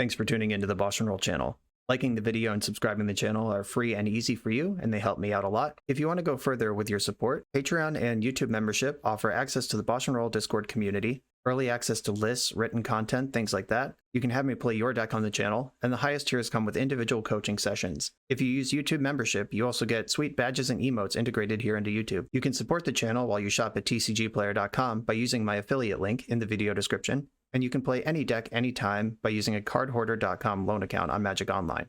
Thanks for tuning into the BoshNRoll channel. Liking the video and subscribing to the channel are free and easy for you, and they help me out a lot. If you want to go further with your support, Patreon and YouTube membership offer access to the BoshNRoll Discord community, early access to lists, written content, things like that. You can have me play your deck on the channel, and the highest tiers come with individual coaching sessions. If you use YouTube membership, you also get sweet badges and emotes integrated here into YouTube. You can support the channel while you shop at tcgplayer.com by using my affiliate link in the video description, and you can play any deck anytime by using a cardhoarder.com loan account on Magic Online.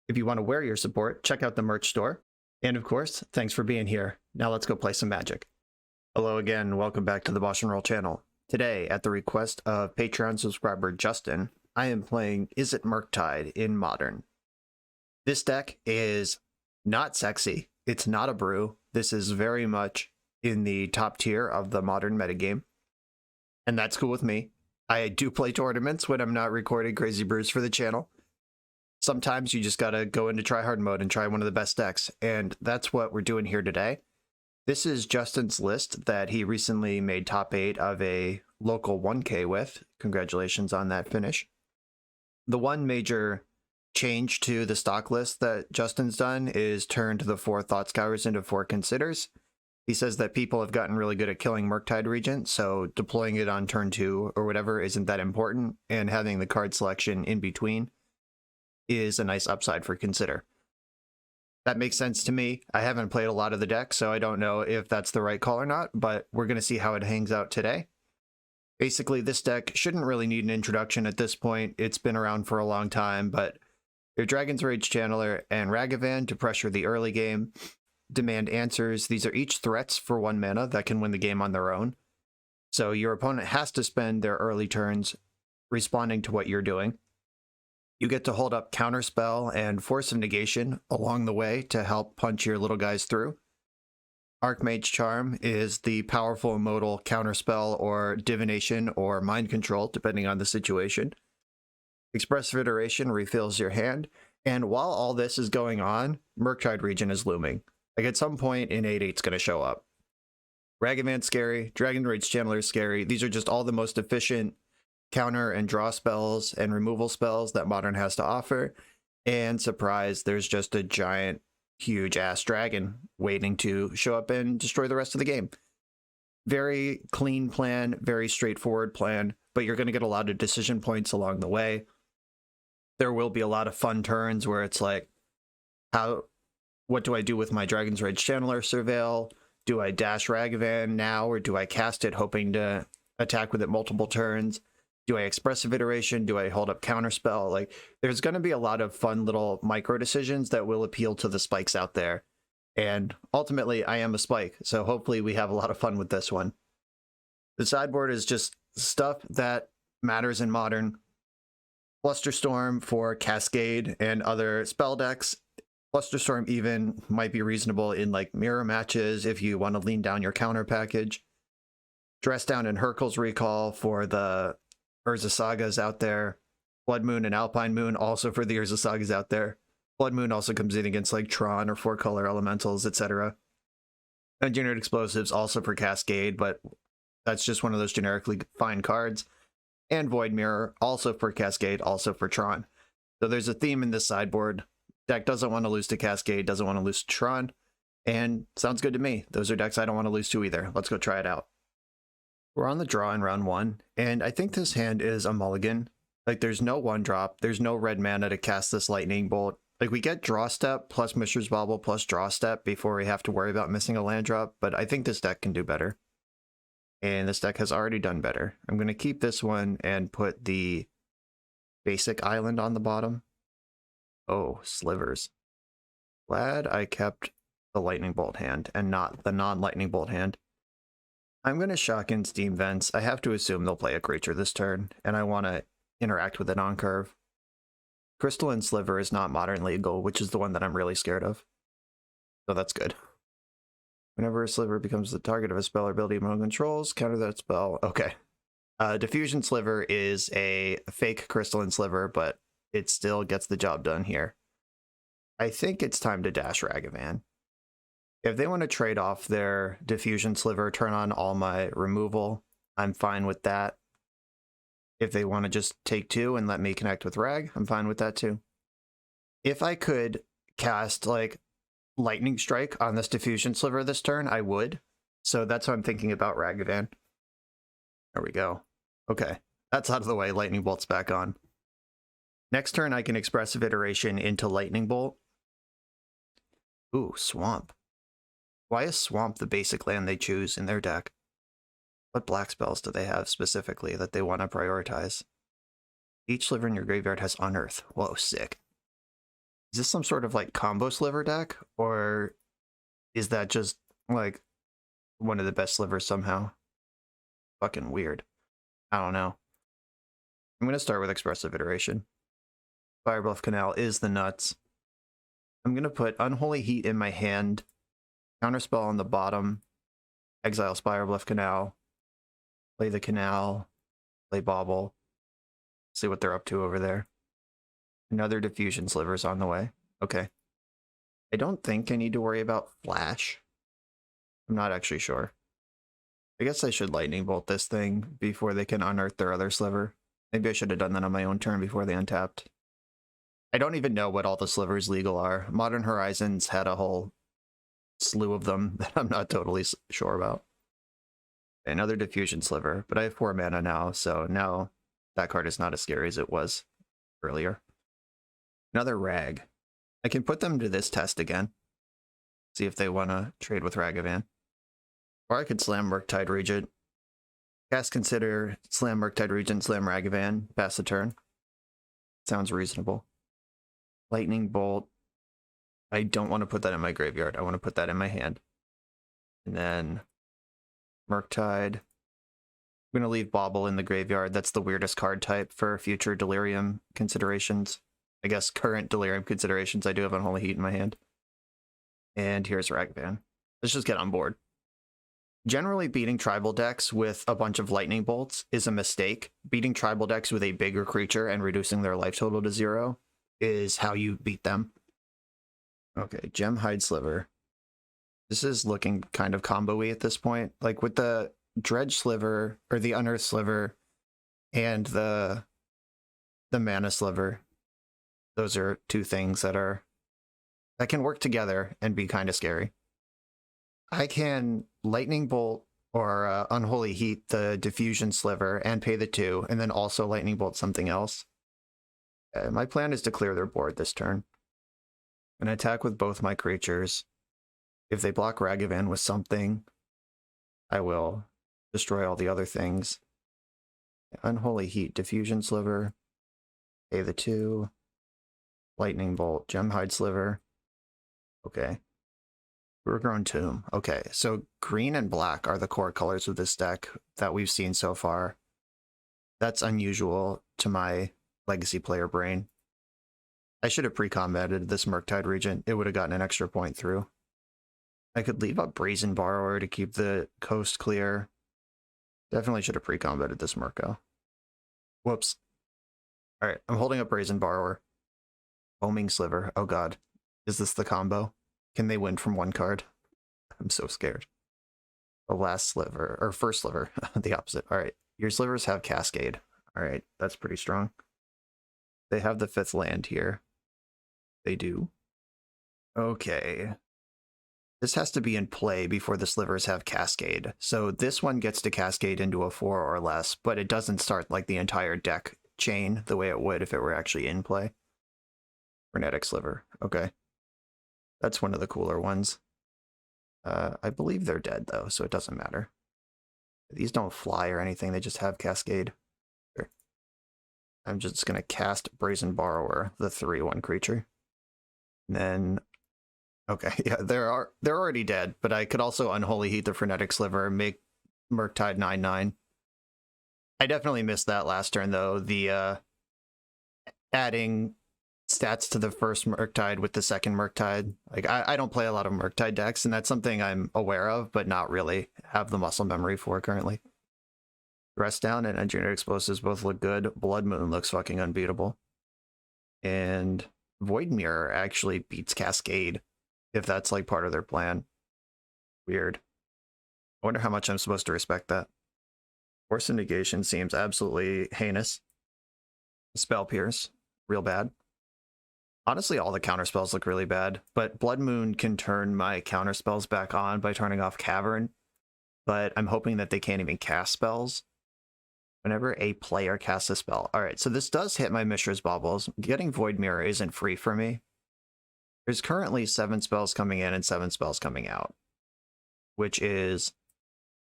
If you want to wear your support, check out the merch store. And of course, thanks for being here. Now let's go play some Magic. Hello again, welcome back to the BoshNRoll channel. Today, at the request of Patreon subscriber Justin, I am playing Izzet Murktide in Modern. This deck is not sexy. It's not a brew. This is very much in the top tier of the Modern metagame. And that's cool with me. I do play tournaments when I'm not recording crazy brews for the channel. Sometimes you just gotta go into tryhard mode and try one of the best decks, and that's what we're doing here today. This is Justin's list that he recently made top 8 of a local 1K with. Congratulations on that finish. The one major change to the stock list that Justin's done is turned the 4 Thought Scours into 4 Considers. He says that people have gotten really good at killing Murktide Regent, so deploying it on turn 2 or whatever isn't that important, and having the card selection in between is a nice upside for Consider. That makes sense to me. I haven't played a lot of the deck, so I don't know if that's the right call or not, but we're going to see how it hangs out today. Basically, this deck shouldn't really need an introduction at this point. It's been around for a long time, but your Dragon's Rage Channeler and Ragavan to pressure the early game. Demand Answers. These are each threats for 1 mana that can win the game on their own. So your opponent has to spend their early turns responding to what you're doing. You get to hold up Counterspell and Force of Negation along the way to help punch your little guys through. Archmage Charm is the powerful modal Counterspell or Divination or Mind Control, depending on the situation. Expressive Iteration refills your hand. And while all this is going on, Murktide Regent is looming. Like at some point in 8-8 it's going to show up. Ragavan's scary, Dragon Rage Channeler is scary. These are just all the most efficient counter and draw spells and removal spells that Modern has to offer. And surprise, there's just a giant, huge ass dragon waiting to show up and destroy the rest of the game. Very clean plan, very straightforward plan, but you're going to get a lot of decision points along the way. There will be a lot of fun turns where it's like, what do I do with my Dragon's Rage Channeler Surveil? Do I dash Ragavan now, or do I cast it hoping to attack with it multiple turns? Do I Expressive Iteration? Do I hold up Counterspell? Like, there's going to be a lot of fun little micro decisions that will appeal to the spikes out there. And ultimately, I am a spike, so hopefully we have a lot of fun with this one. The sideboard is just stuff that matters in Modern. Flusterstorm for Cascade and other spell decks. Flusterstorm even might be reasonable in like mirror matches if you want to lean down your counter package. Dress Down and Hurkyl's Recall for the Urza Sagas out there. Blood Moon and Alpine Moon also for the Urza Sagas out there. Blood Moon also comes in against like Tron or 4-color elementals, etc. Engineered Explosives also for Cascade, but that's just one of those generically fine cards. And Void Mirror also for Cascade, also for Tron. So there's a theme in this sideboard. Deck doesn't want to lose to Cascade, doesn't want to lose to Tron, and sounds good to me. Those are decks I don't want to lose to either. Let's go try it out. We're on the draw in round 1, and I think this hand is a mulligan. Like, there's no 1-drop, there's no red mana to cast this Lightning Bolt. Like, we get Draw Step plus Mishra's Bauble plus Draw Step before we have to worry about missing a land drop, but I think this deck can do better. And this deck has already done better. I'm going to keep this one and put the basic island on the bottom. Oh, slivers. Glad I kept the Lightning Bolt hand and not the non-Lightning Bolt hand. I'm going to shock in Steam Vents. I have to assume they'll play a creature this turn, and I want to interact with it on curve. Crystalline Sliver is not Modern legal, which is the one that I'm really scared of. So that's good. Whenever a sliver becomes the target of a spell or ability among controls, counter that spell. Okay. Diffusion Sliver is a fake Crystalline Sliver, but it still gets the job done here. I think it's time to dash Ragavan. If they want to trade off their Diffusion Sliver, turn on all my removal, I'm fine with that. If they want to just take 2 and let me connect with Rag, I'm fine with that too. If I could cast like Lightning Strike on this Diffusion Sliver this turn, I would. So that's what I'm thinking about Ragavan. There we go. Okay, that's out of the way. Lightning Bolt's back on. Next turn, I can Expressive Iteration into Lightning Bolt. Ooh, Swamp. Why is Swamp the basic land they choose in their deck? What black spells do they have specifically that they want to prioritize? Each sliver in your graveyard has Unearth. Whoa, sick. Is this some sort of like combo sliver deck? Or is that just like one of the best slivers somehow? Fucking weird. I don't know. I'm going to start with Expressive Iteration. Firebluff Canal is the nuts. I'm going to put Unholy Heat in my hand, Counterspell on the bottom, exile Firebluff Canal, play the Canal, play Bauble, see what they're up to over there. Another Diffusion Sliver's on the way. Okay. I don't think I need to worry about Flash. I'm not actually sure. I guess I should Lightning Bolt this thing before they can unearth their other sliver. Maybe I should have done that on my own turn before they untapped. I don't even know what all the slivers legal are. Modern Horizons had a whole slew of them that I'm not totally sure about. Another Diffusion Sliver, but I have 4 mana now, so now that card is not as scary as it was earlier. Another Rag. I can put them to this test again. See if they want to trade with Ragavan. Or I could slam Murktide Regent. Cast Consider, slam Murktide Regent, slam Ragavan, pass the turn. Sounds reasonable. Lightning Bolt. I don't want to put that in my graveyard. I want to put that in my hand. And then Murktide. I'm going to leave Bauble in the graveyard. That's the weirdest card type for future Delirium considerations. I guess current Delirium considerations. I do have Unholy Heat in my hand. And here's Ragavan. Let's just get on board. Generally, beating tribal decks with a bunch of Lightning Bolts is a mistake. Beating tribal decks with a bigger creature and reducing their life total to 0 is how you beat them. Okay, Gem Hide Sliver. This is looking kind of combo-y at this point. Like with the Dredge Sliver, or the Unearth Sliver, and the Mana Sliver. Those are 2 things that can work together and be kind of scary. I can Lightning Bolt or Unholy Heat the Diffusion Sliver and pay the 2, and then also Lightning Bolt something else. My plan is to clear their board this turn. And attack with both my creatures. If they block Ragavan with something, I will destroy all the other things. Unholy Heat, Diffusion Sliver, pay the 2, Lightning Bolt, Gemhide Sliver. Okay. Overgrown Tomb. Okay, so green and black are the core colors of this deck that we've seen so far. That's unusual to my Legacy player brain. I should have pre-combated this Murktide Regent. It would have gotten an extra point through. I could leave up Brazen Borrower to keep the coast clear. Definitely should have pre-combated this Murko. Whoops. Alright, I'm holding up Brazen Borrower. Foaming Sliver. Oh god. Is this the combo? Can they win from 1 card? I'm so scared. The last sliver, or first sliver, the opposite. Alright, your slivers have Cascade. Alright, that's pretty strong. They have the 5th land here. They do. Okay. This has to be in play before the slivers have Cascade. So this one gets to Cascade into a 4 or less, but it doesn't start like the entire deck chain the way it would if it were actually in play. Frenetic Sliver. Okay. That's one of the cooler ones. I believe they're dead though, so it doesn't matter. These don't fly or anything, they just have Cascade. Sure. I'm just going to cast Brazen Borrower, the 3/1 creature. And then, okay, yeah, they're already dead, but I could also Unholy Heat the Frenetic Sliver and make Murktide 9/9. I definitely missed that last turn, though. The adding stats to the first Murktide with the second Murktide. Like, I don't play a lot of Murktide decks, and that's something I'm aware of, but not really have the muscle memory for currently. Rest Down and Engineered Explosives both look good. Blood Moon looks fucking unbeatable. And Void Mirror actually beats Cascade, if that's like part of their plan. Weird. I wonder how much I'm supposed to respect that. Force of Negation seems absolutely heinous. Spell Pierce, real bad. Honestly, all the counterspells look really bad, but Blood Moon can turn my counterspells back on by turning off Cavern, but I'm hoping that they can't even cast spells whenever a player casts a spell. All right, so this does hit my Mishra's Baubles. Getting Void Mirror isn't free for me. There's currently 7 spells coming in and 7 spells coming out, which is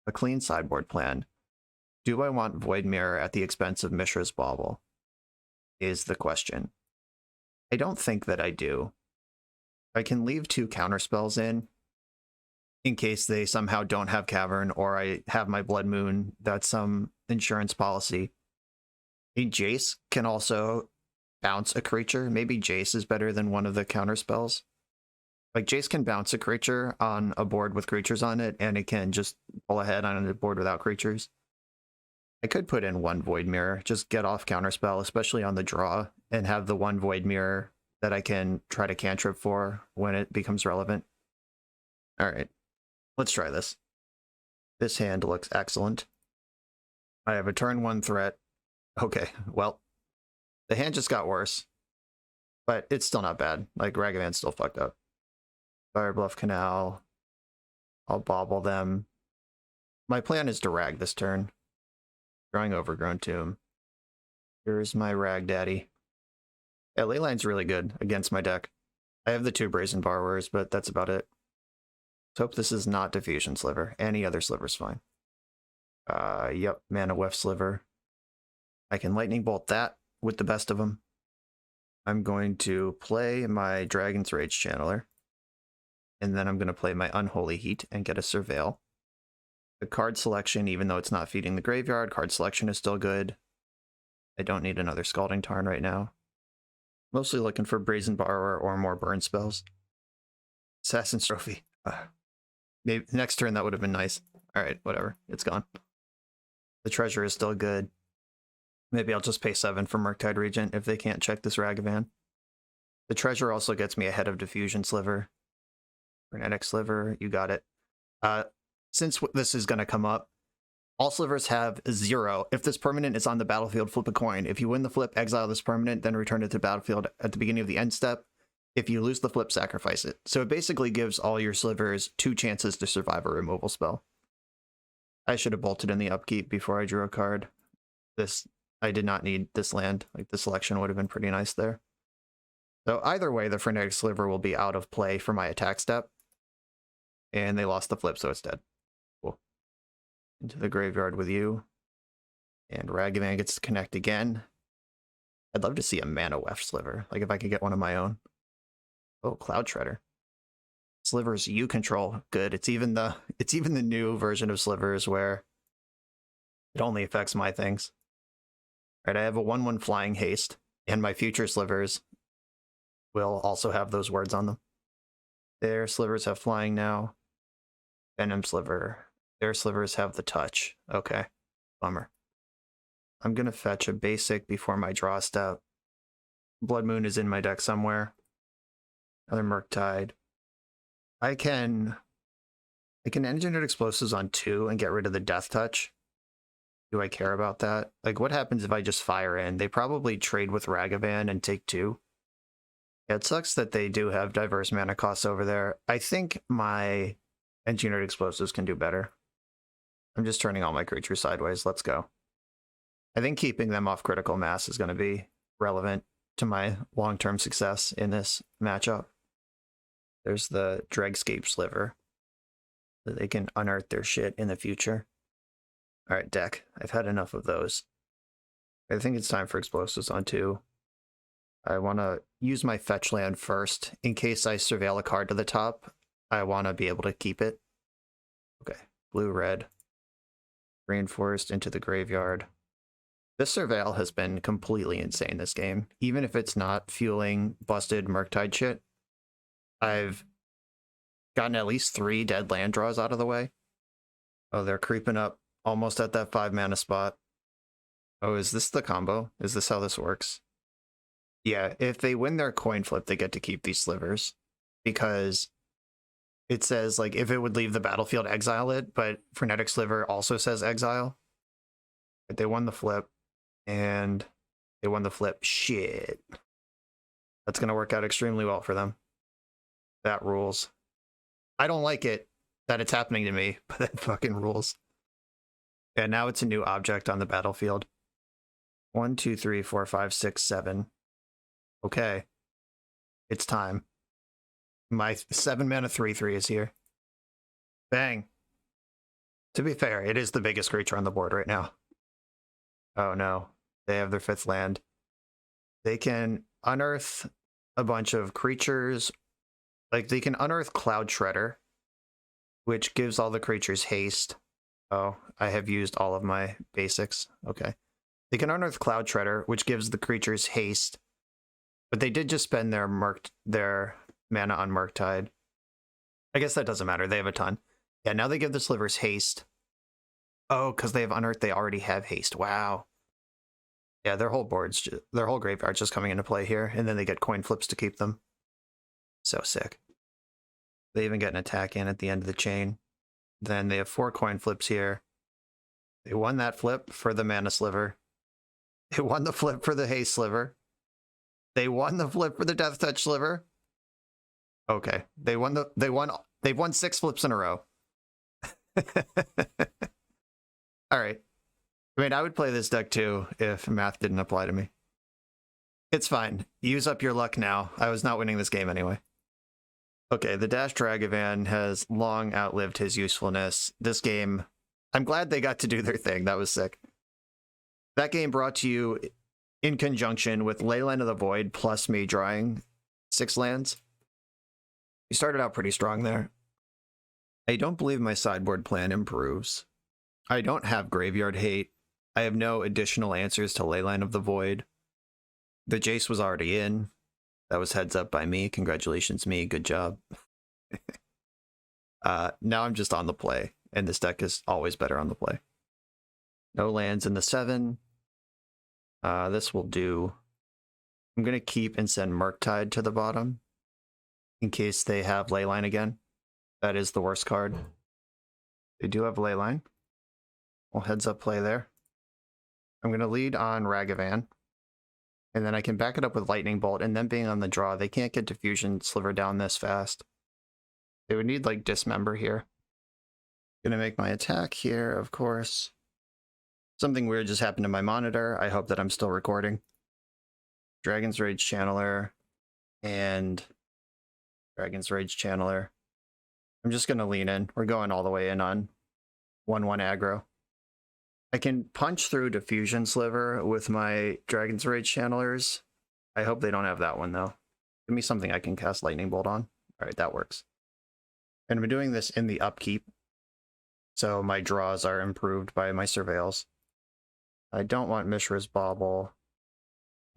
a clean sideboard plan. Do I want Void Mirror at the expense of Mishra's Bauble? Is the question. I don't think that I do. I can leave 2 counterspells in case they somehow don't have Cavern, or I have my Blood Moon. That's some insurance policy. A Jace can also bounce a creature. Maybe Jace is better than one of the counterspells. Like, Jace can bounce a creature on a board with creatures on it, and it can just pull ahead on a board without creatures. I could put in 1 Void Mirror, just get off Counterspell, especially on the draw, and have the 1 Void Mirror that I can try to cantrip for when it becomes relevant. Alright, let's try this. This hand looks excellent. I have a turn 1 threat. Okay, well, the hand just got worse, but it's still not bad. Like, Ragavan's still fucked up. Fire Bluff Canal. I'll bobble them. My plan is to rag this turn. Drawing Overgrown Tomb. Here's my Rag Daddy. Yeah, Leyline's really good against my deck. I have the 2 Brazen Borrowers, but that's about it. Let's hope this is not Diffusion Sliver. Any other sliver's fine. Yep, Mana Whiff Sliver. I can Lightning Bolt that with the best of them. I'm going to play my Dragon's Rage Channeler. And then I'm going to play my Unholy Heat and get a Surveil. The card selection, even though it's not feeding the graveyard, card selection is still good. I don't need another Scalding Tarn right now. Mostly looking for Brazen Borrower or more burn spells. Assassin's Trophy. Maybe next turn that would have been nice. Alright, whatever. It's gone. The treasure is still good. Maybe I'll just pay 7 for Murktide Regent if they can't check this Ragavan. The treasure also gets me ahead of Diffusion Sliver. Frenetic Sliver, you got it. Since this is going to come up, all slivers have 0. If this permanent is on the battlefield, flip a coin. If you win the flip, exile this permanent, then return it to the battlefield at the beginning of the end step. If you lose the flip, sacrifice it. So it basically gives all your slivers 2 chances to survive a removal spell. I should have bolted in the upkeep before I drew a card. I did not need this land. Like, the selection would have been pretty nice there. So either way, the Frenetic Sliver will be out of play for my attack step. And they lost the flip, so it's dead. Cool. Into the graveyard with you. And Ragavan gets to connect again. I'd love to see a Mana Whiff Sliver. Like, if I could get one of my own. Oh, Cloud Shredder. Slivers you control. Good. It's even the new version of Slivers where it only affects my things. Alright, I have a 1/1 Flying Haste, and my future Slivers will also have those words on them. Their Slivers have flying now. Venom Sliver. Their Slivers have the touch. Okay. Bummer. I'm going to fetch a basic before my draw step. Blood Moon is in my deck somewhere. Another Murktide. I can Engineered Explosives on 2 and get rid of the Death Touch. Do I care about that? Like, what happens if I just fire in? They probably trade with Ragavan and take 2. Yeah, it sucks that they do have diverse mana costs over there. I think my Engineered Explosives can do better. I'm just turning all my creatures sideways. Let's go. I think keeping them off critical mass is going to be relevant to my long-term success in this matchup. There's the Dregscape Sliver. So they can unearth their shit in the future. Alright, deck. I've had enough of those. I think it's time for Explosives on 2. I want to use my fetch land first. In case I surveil a card to the top, I want to be able to keep it. Okay, blue, red. Reinforced into the graveyard. This surveil has been completely insane this game. Even if it's not fueling busted Murktide shit, I've gotten at least 3 dead land draws out of the way. Oh, they're creeping up almost at that 5 mana spot. Oh, is this the combo? Is this how this works? Yeah, if they win their coin flip, they get to keep these slivers. Because it says, like, if it would leave the battlefield, exile it, but Frenetic Sliver also says exile. They won the flip, and they won the flip. Shit. That's going to work out extremely well for them. That rules. I don't like it that it's happening to me, but that fucking rules. And now it's a new object on the battlefield. 1, 2, 3, 4, 5, 6, 7. Okay. It's time. My 7 mana 3/3 is here. Bang. To be fair, it is the biggest creature on the board right now. Oh no. They have their 5th land. They can unearth a bunch of creatures. Like, they can unearth Cloud Shredder, which gives all the creatures haste. Oh, I have used all of my basics. Okay. They can unearth Cloud Shredder, which gives the creatures haste. But they did just spend their mana on Murktide. I guess that doesn't matter. They have a ton. Yeah, now they give the Slivers haste. Oh, because they have unearthed, they already have haste. Wow. Yeah, their whole graveyard's just coming into play here, and then they get coin flips to keep them. So sick. They even get an attack in at the end of the chain. Then they have 4 coin flips here. They won that flip for the mana sliver. They won the flip for the haste sliver. They won the flip for the death touch sliver. Okay, they've won 6 flips in a row. All right. I mean, I would play this deck too if math didn't apply to me. It's fine. Use up your luck now. I was not winning this game anyway. Okay, the Dashed Ragavan has long outlived his usefulness. This game, I'm glad they got to do their thing. That was sick. That game brought to you in conjunction with Leyline of the Void plus me drawing 6 lands. We started out pretty strong there. I don't believe my sideboard plan improves. I don't have Graveyard Hate. I have no additional answers to Leyline of the Void. The Jace was already in. That was heads up by me. Congratulations, me. Good job. Now I'm just on the play, and this deck is always better on the play. No lands in the 7. This will do. I'm going to keep and send Murktide to the bottom in case they have Leyline again. That is the worst card. They do have Leyline. Well, heads up play there. I'm going to lead on Ragavan. And then I can back it up with Lightning Bolt, and then being on the draw, they can't get Diffusion Sliver down this fast. They would need, like, Dismember here. Gonna make my attack here, of course. Something weird just happened to my monitor. I hope that I'm still recording. Dragon's Rage Channeler and Dragon's Rage Channeler. I'm just gonna lean in. We're going all the way in on 1/1 aggro. I can punch through Diffusion Sliver with my Dragon's Rage Channelers. I hope they don't have that one, though. Give me something I can cast Lightning Bolt on. All right, that works. And I'm doing this in the upkeep, so my draws are improved by my Surveils. I don't want Mishra's Bauble.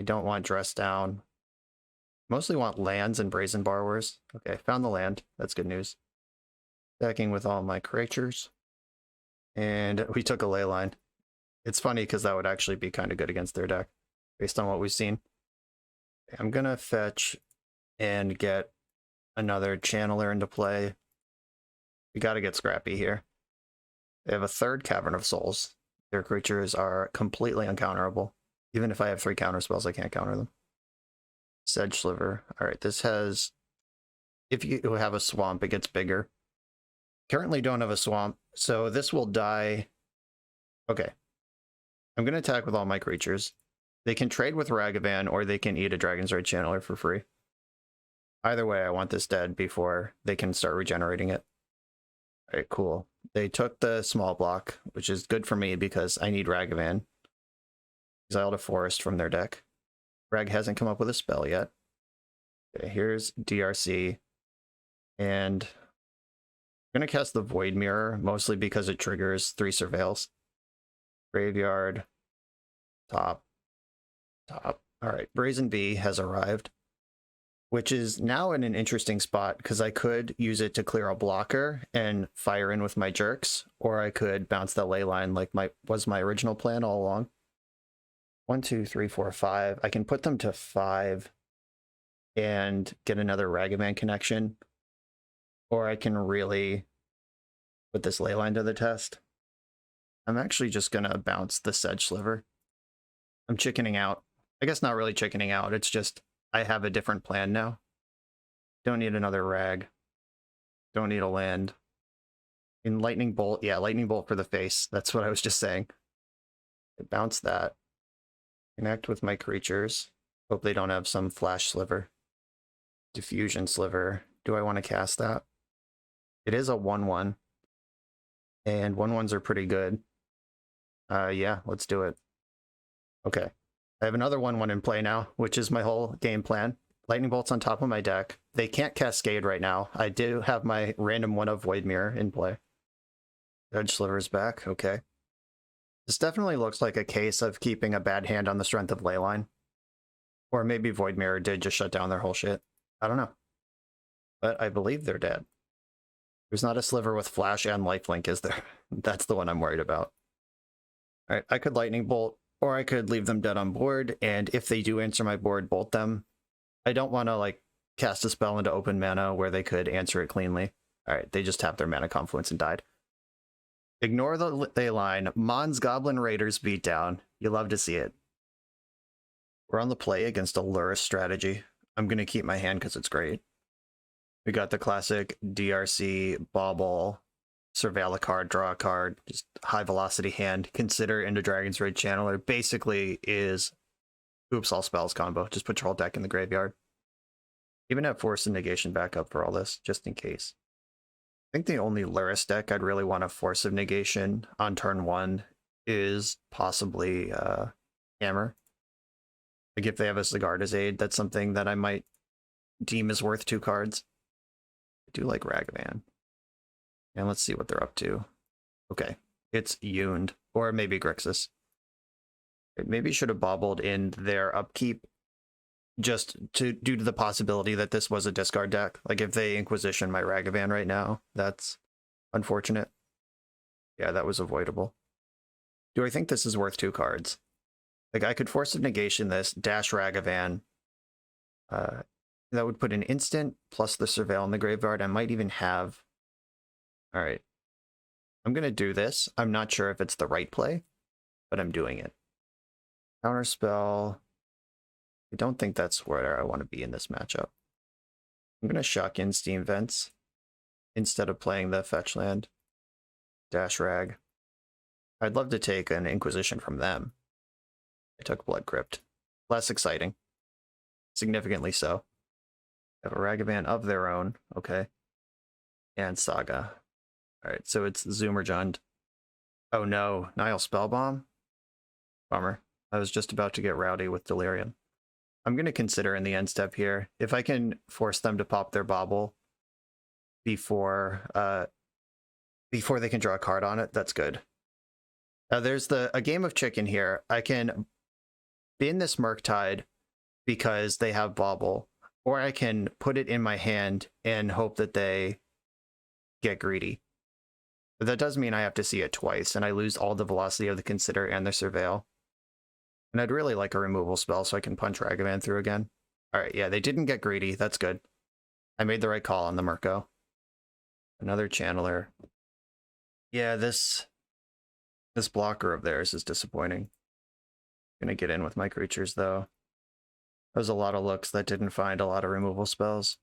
I don't want Dress Down. Mostly want lands and Brazen Borrowers. Okay, found the land. That's good news. Attacking with all my creatures. And we took a Leyline. It's funny because that would actually be kind of good against their deck, based on what we've seen. I'm going to fetch and get another Channeler into play. We got to get scrappy here. They have a 3rd Cavern of Souls. Their creatures are completely uncounterable. Even if I have 3 counterspells, I can't counter them. Sedge Sliver. Alright, this has... If you have a swamp, it gets bigger. Currently don't have a swamp, so this will die. Okay. I'm going to attack with all my creatures. They can trade with Ragavan, or they can eat a Dragon's Rage Channeler for free. Either way, I want this dead before they can start regenerating it. Alright, cool. They took the small block, which is good for me because I need Ragavan. Exiled a forest from their deck. Rag hasn't come up with a spell yet. Okay, here's DRC. And I'm going to cast the Void Mirror, mostly because it triggers 3 Surveils. Graveyard. Top. Top. Alright, Brazen Bee has arrived, which is now in an interesting spot because I could use it to clear a blocker and fire in with my jerks, or I could bounce that Leyline like was my original plan all along. 1, 2, 3, 4, 5. I can put them to 5 and get another Ragavan connection, or I can really put this Leyline to the test. I'm actually just gonna bounce the Sedge Sliver. I'm chickening out. I guess not really chickening out, it's just I have a different plan now. Don't need another rag. Don't need a land. In Lightning Bolt, yeah, Lightning Bolt for the face. That's what I was just saying. I bounce that. Connect with my creatures. Hope they don't have some Flash Sliver. Diffusion Sliver. Do I want to cast that? It is a 1/1. And 1/1s are pretty good. Yeah, let's do it. Okay. I have another 1/1 in play now, which is my whole game plan. Lightning Bolt's on top of my deck. They can't Cascade right now. I do have my random one of Void Mirror in play. Judge Sliver's back, okay. This definitely looks like a case of keeping a bad hand on the strength of Leyline. Or maybe Void Mirror did just shut down their whole shit. I don't know. But I believe they're dead. There's not a Sliver with Flash and Lifelink, is there? That's the one I'm worried about. Alright, I could Lightning Bolt, or I could leave them dead on board, and if they do answer my board, bolt them. I don't want to, like, cast a spell into open mana where they could answer it cleanly. Alright, they just tapped their mana confluence and died. Ignore the Leyline. Mon's Goblin Raiders beatdown. You love to see it. We're on the play against a Lurrus strategy. I'm going to keep my hand because it's great. We got the classic DRC, Bauble, surveil a card, draw a card, just high velocity hand. Consider into Dragon's Rage Channeler. Basically is oops, all spells combo. Just put your whole deck in the graveyard. Even have Force of Negation backup for all this, just in case. I think the only Lurrus deck I'd really want a Force of Negation on turn 1 is possibly Hammer. Like if they have a Sigarda's Aid, that's something that I might deem is worth 2 cards. I do like Ragavan. And let's see what they're up to. Okay, it's Yund, or maybe Grixis. It maybe should have bobbled in their upkeep just due to the possibility that this was a discard deck. Like if they Inquisition my Ragavan right now, that's unfortunate. Yeah, that was avoidable. Do I think this is worth 2 cards? Like I could Force of Negation this, dash Ragavan. That would put an instant plus the Surveil in the graveyard. I might even have... Alright. I'm going to do this. I'm not sure if it's the right play, but I'm doing it. Counterspell. I don't think that's where I want to be in this matchup. I'm going to shock in Steam Vents instead of playing the fetch land. Dash Rag. I'd love to take an Inquisition from them. I took Blood Crypt. Less exciting. Significantly so. Have a Ragavan of their own. Okay. And Saga. Alright, so it's Zoomerjund. Oh no, Nile Spellbomb? Bummer. I was just about to get rowdy with Delirium. I'm going to consider in the end step here, if I can force them to pop their Bauble before they can draw a card on it, that's good. Now there's a game of chicken here. I can bin this Murktide because they have Bauble, or I can put it in my hand and hope that they get greedy. But that does mean I have to see it twice, and I lose all the velocity of the Consider and the Surveil. And I'd really like a removal spell so I can punch Ragavan through again. Alright, yeah, they didn't get greedy. That's good. I made the right call on the Murko. Another Channeler. Yeah, this blocker of theirs is disappointing. Gonna get in with my creatures, though. There's a lot of looks that didn't find a lot of removal spells.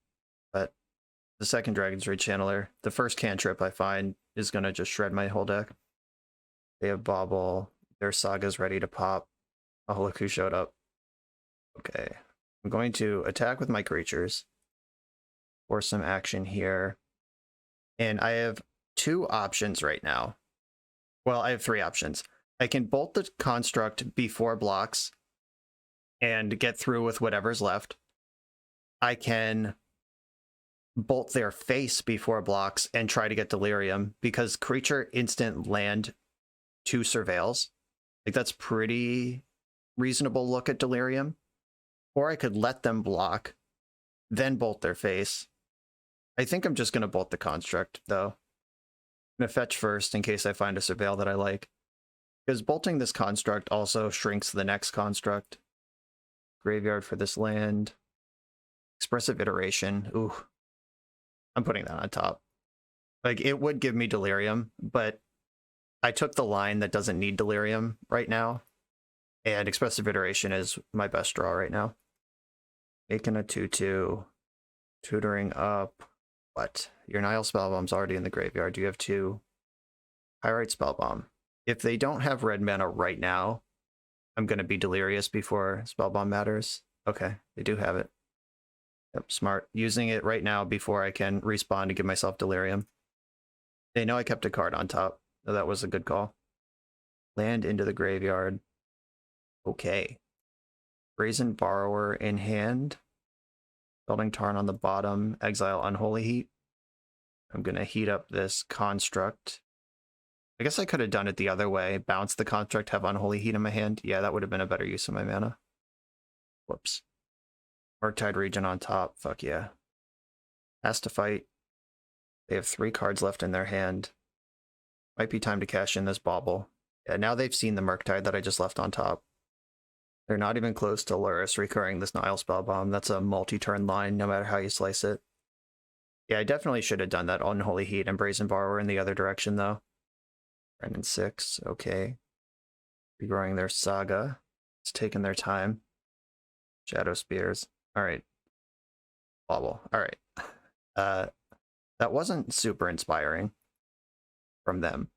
But the second Dragon's Rage Channeler, the first cantrip I find is gonna just shred my whole deck. They have Bauble. Their Saga's ready to pop. Oh, look who showed up. Okay. I'm going to attack with my creatures. Force some action here. And I have 2 options right now. Well, I have 3 options. I can bolt the construct before blocks and get through with whatever's left. I can bolt their face before blocks and try to get Delirium, because creature instant land 2 surveils. Like that's pretty reasonable look at Delirium. Or I could let them block, then bolt their face. I think I'm just going to bolt the construct, though. I'm going to fetch first in case I find a surveil that I like. Because bolting this construct also shrinks the next construct. Graveyard for this land. Expressive Iteration. Ooh. I'm putting that on top. Like, it would give me Delirium, but I took the line that doesn't need Delirium right now, and Expressive Iteration is my best draw right now. Making a 2/2, tutoring up. What? Your Nile Spellbomb's already in the graveyard. You have 2 Pyrite Spellbomb. If they don't have red mana right now, I'm going to be delirious before Spellbomb matters. Okay, they do have it. Yep, smart. Using it right now before I can respawn to give myself delirium. They know I kept a card on top, so that was a good call. Land into the graveyard. Okay. Brazen Borrower in hand. Building Tarn on the bottom. Exile Unholy Heat. I'm going to heat up this Construct. I guess I could have done it the other way. Bounce the Construct, have Unholy Heat in my hand. Yeah, that would have been a better use of my mana. Whoops. Murktide Regent on top. Fuck yeah. Has to fight. They have 3 cards left in their hand. Might be time to cash in this Bauble. Yeah, now they've seen the Murktide that I just left on top. They're not even close to Luris recurring this Nile Spellbomb. That's a multi-turn line, no matter how you slice it. Yeah, I definitely should have done that Unholy Heat and Brazen Borrower in the other direction, though. Brennan 6, okay. Regrowing their Saga. It's taking their time. Shadow Spears. Alright. Bauble. Alright. That wasn't super inspiring from them.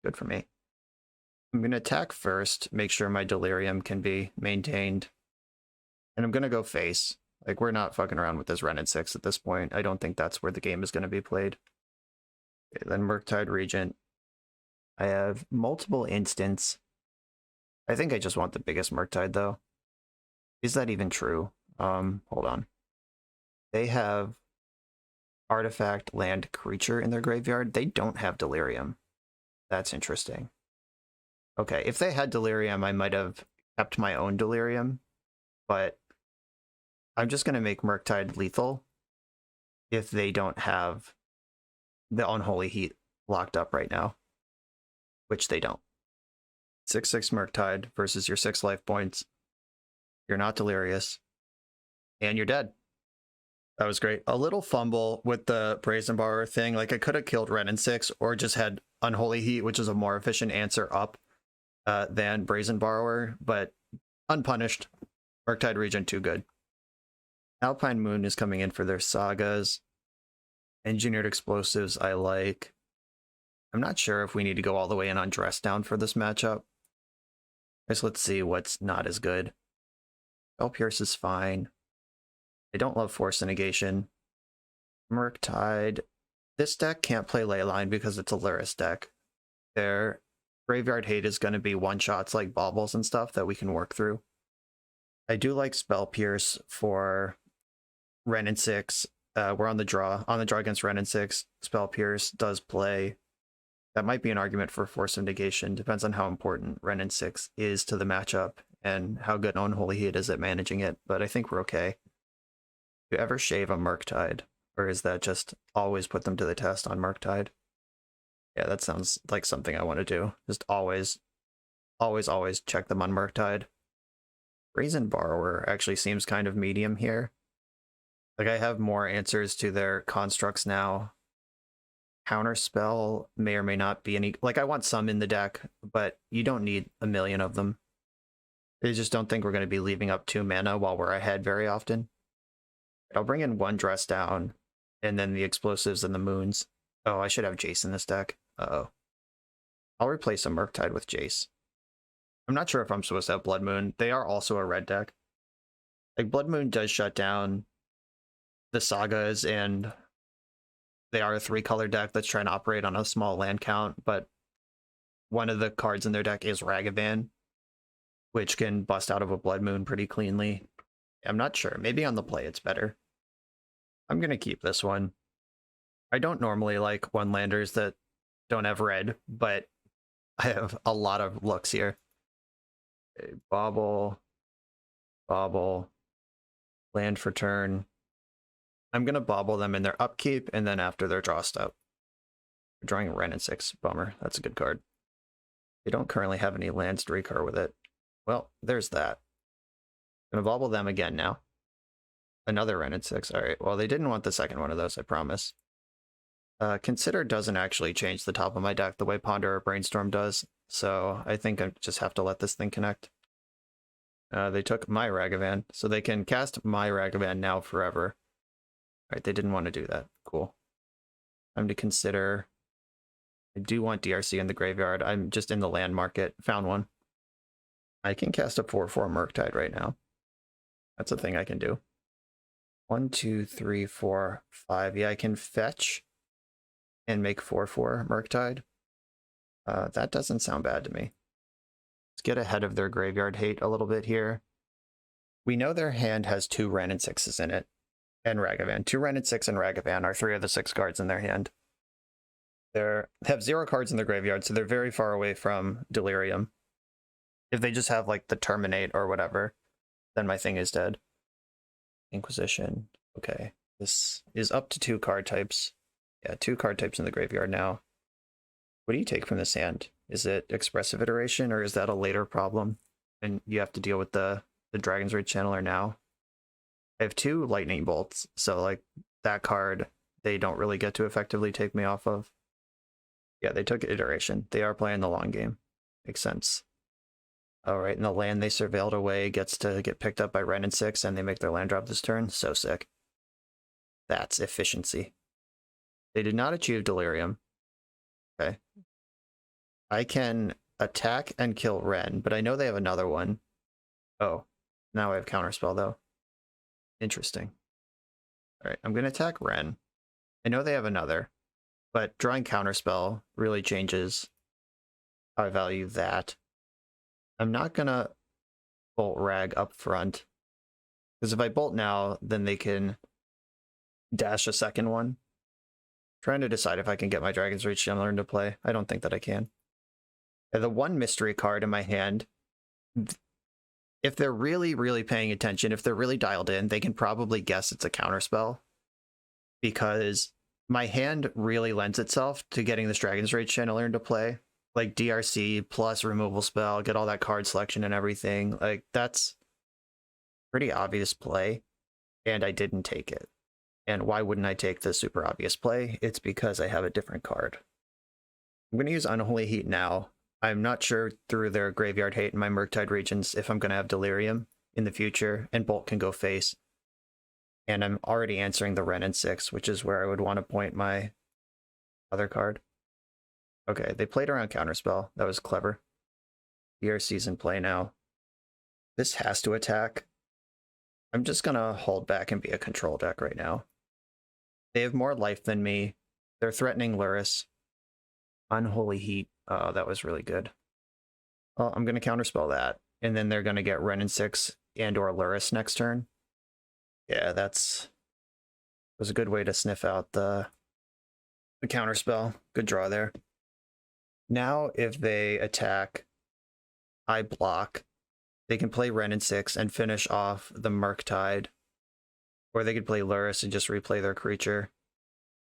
Good for me. I'm going to attack first, make sure my Delirium can be maintained. And I'm going to go face. Like, we're not fucking around with this Renin 6 at this point. I don't think that's where the game is going to be played. Okay, then Murktide Regent. I have multiple instants. I think I just want the biggest Murktide, though. Is that even true? Hold on. They have Artifact, Land, Creature in their graveyard. They don't have Delirium. That's interesting. Okay, if they had Delirium, I might have kept my own Delirium, but I'm just going to make Murktide lethal if they don't have the Unholy Heat locked up right now, which they don't. 6/6 Murktide versus your 6 life points. You're not delirious, and you're dead. That was great. A little fumble with the Brazen Borrower thing. Like, I could have killed Renin 6 or just had Unholy Heat, which is a more efficient answer up than Brazen Borrower, but unpunished. Murktide Regent too good. Alpine Moon is coming in for their Sagas. Engineered Explosives I like. I'm not sure if we need to go all the way in on Dress Down for this matchup. I guess let's see what's not as good. Spell Pierce is fine. I don't love Force Negation. Murktide. This deck can't play Leyline because it's a Luris deck. Their Graveyard Hate is going to be one-shots like Baubles and stuff that we can work through. I do like Spell Pierce for Renin 6. We're on the draw. On the draw against Renin 6, Spell Pierce does play. That might be an argument for Force of Negation. Depends on how important Renin 6 is to the matchup and how good Unholy Heat is at managing it, but I think we're okay. Do you ever shave a Murktide? Or is that just always put them to the test on Murktide? Yeah, that sounds like something I want to do. Just always check them on Murktide. Brazen Borrower actually seems kind of medium here. Like, I have more answers to their constructs now. Counterspell may or may not be any... Like, I want some in the deck, but you don't need a million of them. I just don't think we're going to be leaving up 2 mana while we're ahead very often. I'll bring in 1 Dress Down, and then the Explosives and the Moons. Oh, I should have Jace in this deck. Uh-oh. I'll replace a Murktide with Jace. I'm not sure if I'm supposed to have Blood Moon. They are also a red deck. Like, Blood Moon does shut down the Sagas, and they are a 3-color deck that's trying to operate on a small land count, but one of the cards in their deck is Ragavan, which can bust out of a Blood Moon pretty cleanly. I'm not sure. Maybe on the play it's better. I'm going to keep this one. I don't normally like one-landers that don't have red, but I have a lot of looks here. Okay, Bauble, land for turn. I'm going to Bauble them in their upkeep, and then after their draw step. We're drawing a Renin 6. Bummer. That's a good card. They don't currently have any lands to recur with it. Well, there's that. I'm going to Bauble them again now. Another Renin 6. Alright, well, they didn't want the second one of those, I promise. Consider doesn't actually change the top of my deck the way Ponder or Brainstorm does, so I think I just have to let this thing connect. They took my Ragavan, so they can cast my Ragavan now forever. Alright, they didn't want to do that. Cool. Time to consider. I do want DRC in the graveyard. I'm just in the land market. Found one. I can cast a 4/4 Murktide right now. That's a thing I can do. 1, 2, 3, 4, 5. Yeah, I can fetch and make 4/4 Murktide. That doesn't sound bad to me. Let's get ahead of their graveyard hate a little bit here. We know their hand has 2 Wrenn and 6s in it, and Ragavan. 2 Wrenn and 6 and Ragavan are 3 of the 6 cards in their hand. They have 0 cards in their graveyard, so they're very far away from Delirium. If they just have like the Terminate or whatever, then my thing is dead. Inquisition. Okay, this is up to 2 card types. Yeah, 2 card types in the graveyard now. What do you take from this hand? Is it Expressive Iteration, or is that a later problem? And you have to deal with the Dragon's Rage Channeler now. I have 2 Lightning Bolts, so like that card, they don't really get to effectively take me off of. Yeah, they took Iteration. They are playing the long game. Makes sense. Alright, and the land they surveilled away gets to get picked up by Wrenn and 6, and they make their land drop this turn. So sick. That's efficiency. They did not achieve Delirium. Okay. I can attack and kill Wrenn, but I know they have another one. Oh, now I have Counterspell, though. Interesting. Alright, I'm going to attack Wrenn. I know they have another, but drawing Counterspell really changes how I value that. I'm not going to bolt Rag up front, because if I bolt now, then they can dash a second one. Trying to decide if I can get my Dragon's Rage Channeler into play. I don't think that I can. The one mystery card in my hand, if they're really, really paying attention, if they're really dialed in, they can probably guess it's a Counterspell, because my hand really lends itself to getting this Dragon's Rage Channeler into play. Like DRC plus removal spell, get all that card selection and everything. Like, that's pretty obvious play, and I didn't take it. And why wouldn't I take the super obvious play? It's because I have a different card. I'm going to use Unholy Heat now. I'm not sure through their Graveyard Hate in my Murktide regions if I'm going to have Delirium in the future, and Bolt can go face. And I'm already answering the Wrenn and 6, which is where I would want to point my other card. Okay, they played around Counterspell. That was clever. DRC's in play now. This has to attack. I'm just going to hold back and be a control deck right now. They have more life than me. They're threatening Lurrus. Unholy Heat. Oh, that was really good. Well, I'm going to Counterspell that. And then they're going to get Wrenn and 6 and or Lurrus next turn. Yeah, was a good way to sniff out the Counterspell. Good draw there. Now, if they attack, I block. They can play Wrenn and 6 and finish off the Murktide. Or they could play Lurrus and just replay their creature.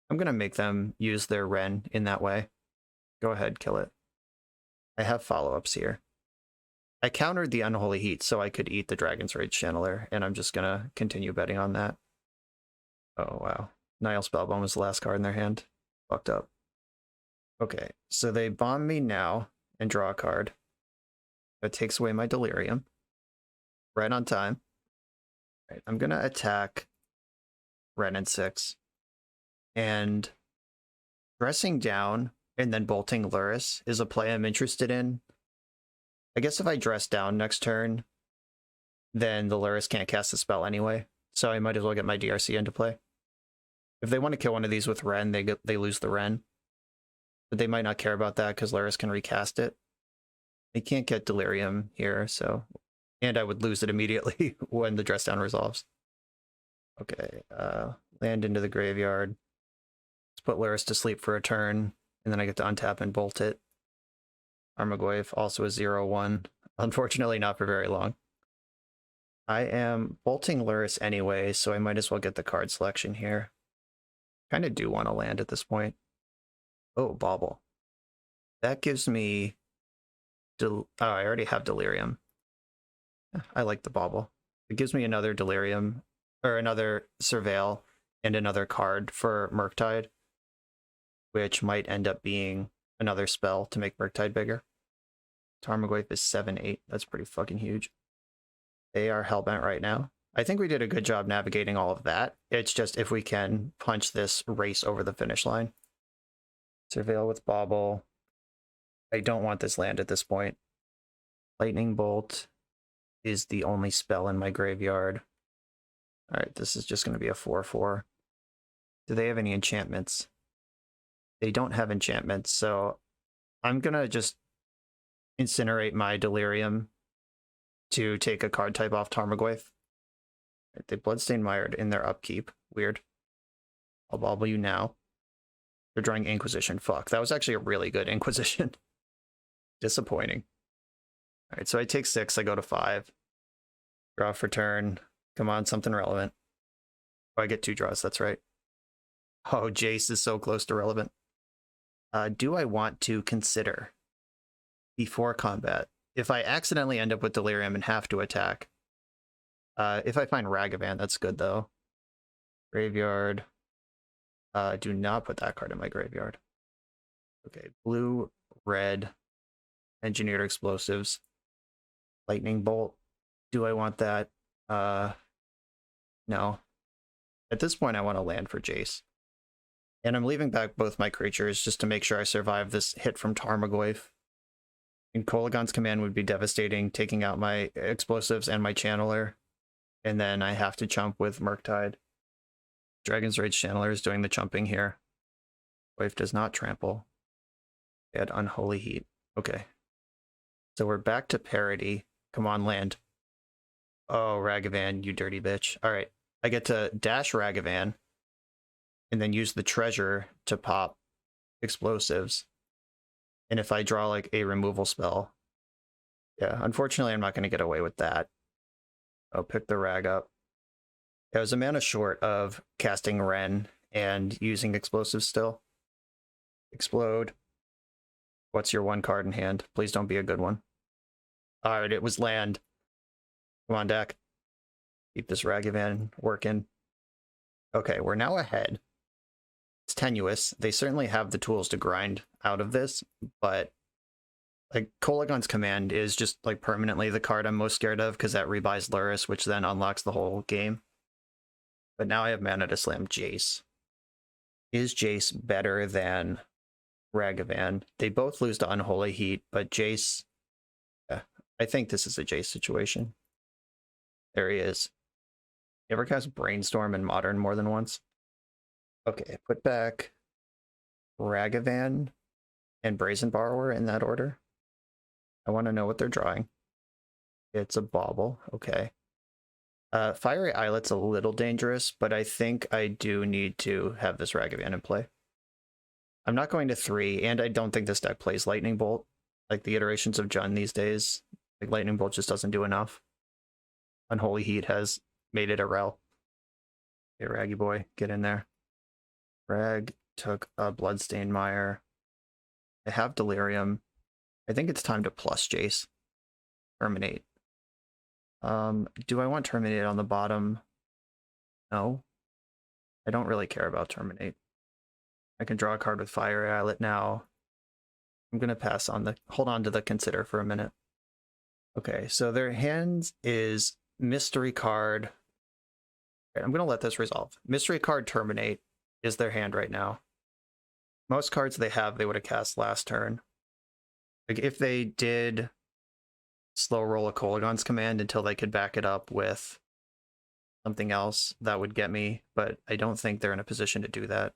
I'm going to make them use their Wrenn in that way. Go ahead, kill it. I have follow-ups here. I countered the Unholy Heat so I could eat the Dragon's Rage Channeler, and I'm just going to continue betting on that. Oh, wow. Nile Spellbomb was the last card in their hand. Fucked up. Okay, so they bomb me now and draw a card. That takes away my Delirium. Right on time. Right, I'm going to attack Wrenn and 6. And dressing down and then bolting Lurrus is a play I'm interested in. I guess if I dress down next turn, then the Lurrus can't cast the spell anyway. So I might as well get my DRC into play. If they want to kill one of these with Wrenn, they lose the Wrenn. But they might not care about that because Lurrus can recast it. They can't get Delirium here, so... And I would lose it immediately when the dress down resolves. Okay, land into the graveyard. Let's put Lurrus to sleep for a turn, and then I get to untap and bolt it. Armagoyf also a 0/1. Unfortunately, not for very long. I am bolting Lurrus anyway, so I might as well get the card selection here. Kind of do want to land at this point. Oh, Bauble. That gives me... Oh, I already have Delirium. I like the Bauble. It gives me another Delirium, or another Surveil, and another card for Murktide. which might end up being another spell to make Murktide bigger. Tarmogoyf is 7-8. That's pretty fucking huge. They are hellbent right now. I think we did a good job navigating all of that. It's just if we can punch this race over the finish line. Surveil with Bauble. I don't want this land at this point. Lightning Bolt is the only spell in my graveyard. All right, this is just going to be a 4-4. Do they have any enchantments? They don't have enchantments, so I'm going to just incinerate my Delirium to take a card type off Tarmogoyf. They Bloodstained Mired in their upkeep. Weird. I'll Bauble you now. They're drawing Inquisition. Fuck, that was actually a really good Inquisition. Disappointing. All right, so I take 6, I go to 5. Draw for turn. Come on, something relevant. Oh, I get 2 draws, that's right. Oh, Jace is so close to relevant. Do I want to consider before combat, if I accidentally end up with Delirium and have to attack, if I find Ragavan, that's good though. Graveyard. Do not put that card in my graveyard. Okay, blue, red, Engineered Explosives, Lightning Bolt. Do I want that? No. At this point, I want to land for Jace. And I'm leaving back both my creatures just to make sure I survive this hit from Tarmogoyf. And Kolaghan's Command would be devastating, taking out my explosives and my channeler. And then I have to chump with Murktide. Dragon's Rage Channeler is doing the chumping here. Goyf does not trample. They had Unholy Heat. Okay. So we're back to parity. Come on, land. Oh, Ragavan, you dirty bitch. All right. I get to dash Ragavan and then use the treasure to pop explosives. And if I draw like a removal spell, yeah, unfortunately, I'm not going to get away with that. I'll pick the rag up. I was a mana short of casting Ren and using explosives still. Explode. What's your 1 card in hand? Please don't be a good one. All right, it was land. Come on, deck. Keep this Ragavan working. Okay, we're now ahead. It's tenuous. They certainly have the tools to grind out of this, but like Kolaghan's Command is just like permanently the card I'm most scared of because that rebuys Luris, which then unlocks the whole game. But now I have mana to slam Jace. Is Jace better than Ragavan? They both lose to Unholy Heat, but Jace... Yeah, I think this is a Jace situation. There he is. You ever cast Brainstorm in Modern more than once? Okay, put back Ragavan and Brazen Borrower in that order. I want to know what they're drawing. It's a Bauble, okay. Fiery Islet's a little dangerous, but I think I do need to have this Ragavan in play. I'm not going to 3, and I don't think this deck plays Lightning Bolt. Like the iterations of Jund these days, like Lightning Bolt just doesn't do enough. Unholy Heat has made it a rel. Okay, Raggy boy, get in there. Rag took a Bloodstained Mire. I have Delirium. I think it's time to plus Jace. Terminate. Do I want Terminate on the bottom? No. I don't really care about Terminate. I can draw a card with Fiery Islet now. I'm going to pass on the... Hold on to the Consider for a minute. Okay, so their hand is Mystery Card. Okay, I'm going to let this resolve. Mystery Card Terminate is their hand right now. Most cards they have, they would have cast last turn. Like if they did slow roll a Kolaghan's Command until they could back it up with something else, that would get me, but I don't think they're in a position to do that.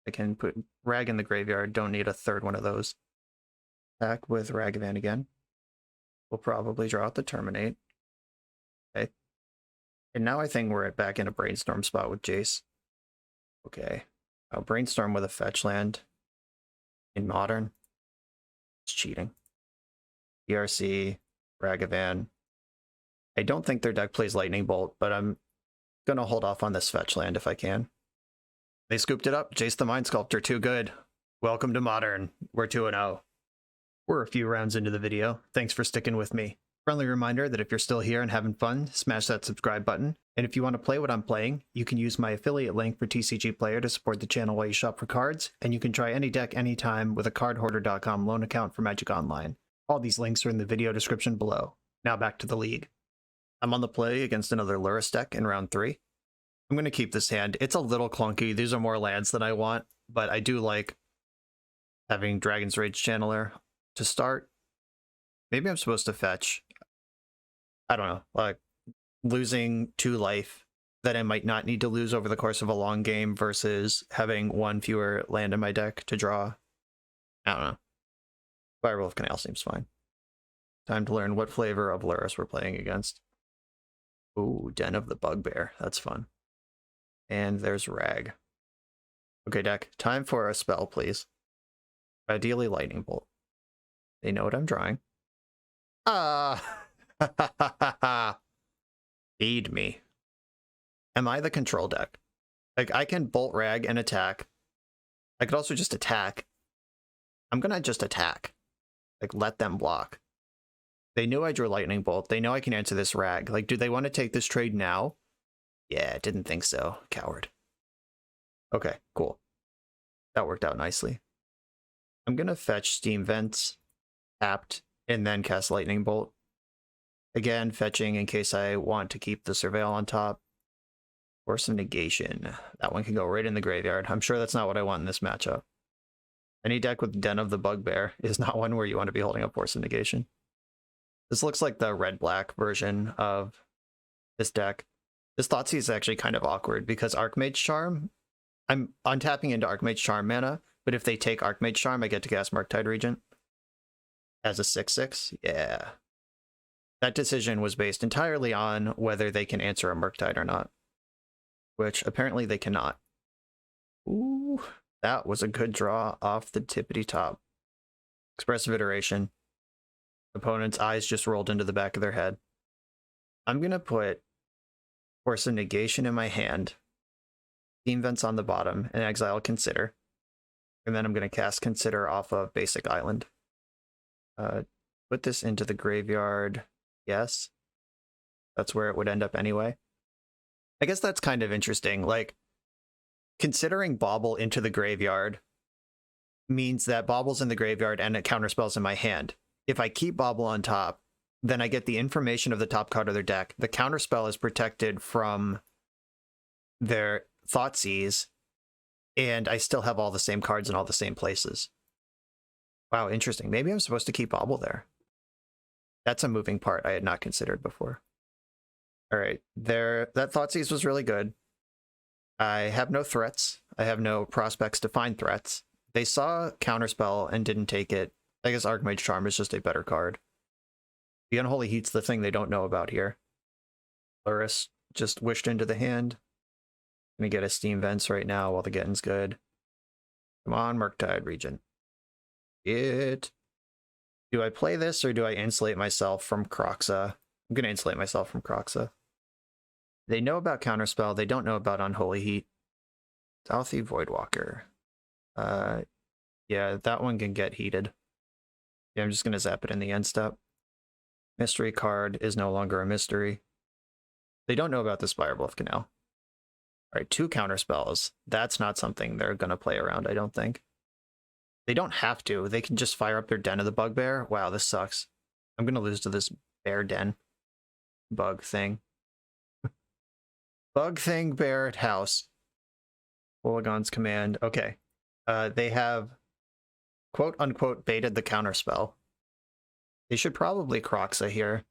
I can put Rag in the graveyard, don't need a third one of those. Back with Ragavan again. We'll probably draw out the Terminate. Okay. And now I think we're back in a Brainstorm spot with Jace. Okay. I'll Brainstorm with a fetch land in Modern. It's cheating. ERC, Ragavan. I don't think their deck plays Lightning Bolt, but I'm going to hold off on this fetch land if I can. They scooped it up. Jace the Mind Sculptor, too good. Welcome to Modern. We're 2-0. We're a few rounds into the video. Thanks for sticking with me. Friendly reminder that if you're still here and having fun, smash that subscribe button. And if you want to play what I'm playing, you can use my affiliate link for TCG Player to support the channel while you shop for cards, and you can try any deck anytime with a cardhoarder.com loan account for Magic Online. All these links are in the video description below. Now back to the league. I'm on the play against another Lurrus deck in round 3. I'm going to keep this hand. It's a little clunky. These are more lands than I want, but I do like having Dragon's Rage Channeler to start. Maybe I'm supposed to fetch. I don't know, like losing 2 life that I might not need to lose over the course of a long game versus having 1 fewer land in my deck to draw. I don't know. Spiral of Canal seems fine. Time to learn what flavor of Lurrus we're playing against. Ooh, Den of the Bugbear. That's fun. And there's Rag. Okay, deck. Time for a spell, please. Ideally, Lightning Bolt. They know what I'm drawing. Feed me. Am I the control deck? Like, I can Bolt Rag and attack. I could also just attack. I'm gonna just attack. Like, let them block. They knew I drew Lightning Bolt. They know I can answer this Rag. Like, do they want to take this trade now? Yeah, didn't think so. Coward. Okay, cool. That worked out nicely. I'm gonna fetch Steam Vents, tapped, and then cast Lightning Bolt. Again, fetching in case I want to keep the Surveil on top. Force of Negation. That one can go right in the graveyard. I'm sure that's not what I want in this matchup. Any deck with Den of the Bugbear is not one where you want to be holding up Force of Negation. This looks like the red-black version of this deck. This Thoughtseize is actually kind of awkward because Archmage Charm, I'm untapping into Archmage Charm mana, but if they take Archmage Charm, I get to cast Murktide Regent as a 6/6. Yeah. That decision was based entirely on whether they can answer a Murktide or not, which apparently they cannot. Ooh, that was a good draw off the tippity top. Expressive Iteration. Opponent's eyes just rolled into the back of their head. I'm going to put Force of Negation in my hand, Steam Vents on the bottom, and exile Consider. And then I'm going to cast Consider off of Basic Island. Put this into the graveyard. Yes. That's where it would end up anyway. I guess that's kind of interesting. Like, considering Bauble into the graveyard means that Bauble's in the graveyard and it counterspells in my hand. If I keep Bauble on top, then I get the information of the top card of their deck. The counterspell is protected from their Thoughtseize, and I still have all the same cards in all the same places. Wow, interesting. Maybe I'm supposed to keep Bauble there. That's a moving part I had not considered before. All right, that Thoughtseize was really good. I have no threats. I have no prospects to find threats. They saw Counterspell and didn't take it. I guess Archmage Charm is just a better card. The Unholy Heat's the thing they don't know about here. Lurrus just wished into the hand. Gonna get a Steam Vents right now while the getting's good. Come on, Murktide Regent. Do I play this or do I insulate myself from Kroxa? I'm gonna insulate myself from Kroxa. They know about Counterspell. They don't know about Unholy Heat. Southie Voidwalker. Yeah, that one can get heated. Yeah, I'm just gonna zap it in the end step. Mystery card is no longer a mystery. They don't know about the Spirebluff Canal. Alright, 2 counterspells. That's not something they're gonna play around, I don't think. They don't have to. They can just fire up their Den of the Bugbear. Wow, this sucks. I'm gonna lose to this bear den. Bug thing. Bug thing, bear house. Polygon's command. Okay. They have quote-unquote baited the counterspell. They should probably Kroxa here.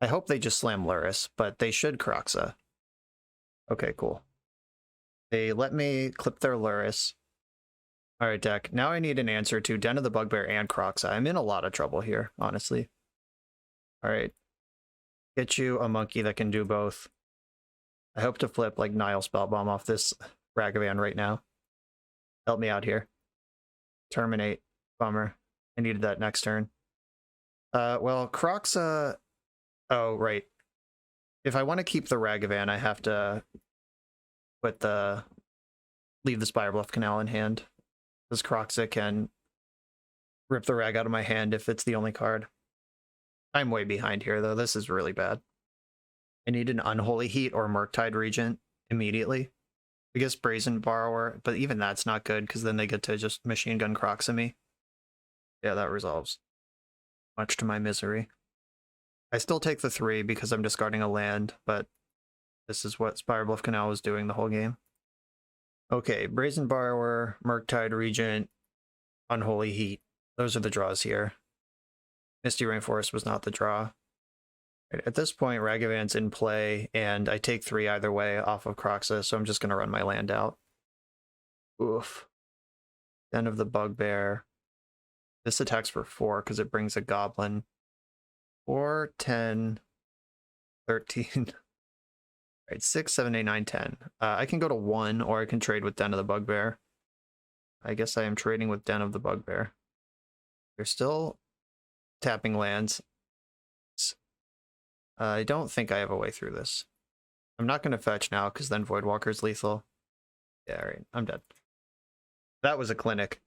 I hope they just slam Lurrus, but they should Kroxa. Okay, cool. They let me clip their Lurrus. Alright, deck. Now I need an answer to Den of the Bugbear and Kroxa. I'm in a lot of trouble here, honestly. Alright. Get you a monkey that can do both. I hope to flip like Nile Spellbomb off this Ragavan right now. Help me out here. Terminate. Bummer. I needed that next turn. Well, Kroxa... Oh, right. If I want to keep the Ragavan, I have to put leave the Spirebluff Canal in hand. Because Kroxa can rip the Rag out of my hand if it's the only card. I'm way behind here, though. This is really bad. I need an Unholy Heat or Murktide Regent immediately. I guess Brazen Borrower, but even that's not good, because then they get to just machine gun Crocs at me. Yeah, that resolves. Much to my misery. I still take the 3 because I'm discarding a land, but this is what Spirebluff Canal was doing the whole game. Okay, Brazen Borrower, Murktide Regent, Unholy Heat. Those are the draws here. Misty Rainforest was not the draw. At this point, Ragavan's in play, and I take 3 either way off of Croxa, so I'm just going to run my land out. Oof. Den of the Bugbear. This attacks for 4 because it brings a Goblin. 4, 10, 13. Right, 6, 7, 8, 9, 10. I can go to 1, or I can trade with Den of the Bugbear. I guess I am trading with Den of the Bugbear. They're still tapping lands. I don't think I have a way through this. I'm not going to fetch now, because then Voidwalker's lethal. Yeah, all right, I'm dead. That was a clinic.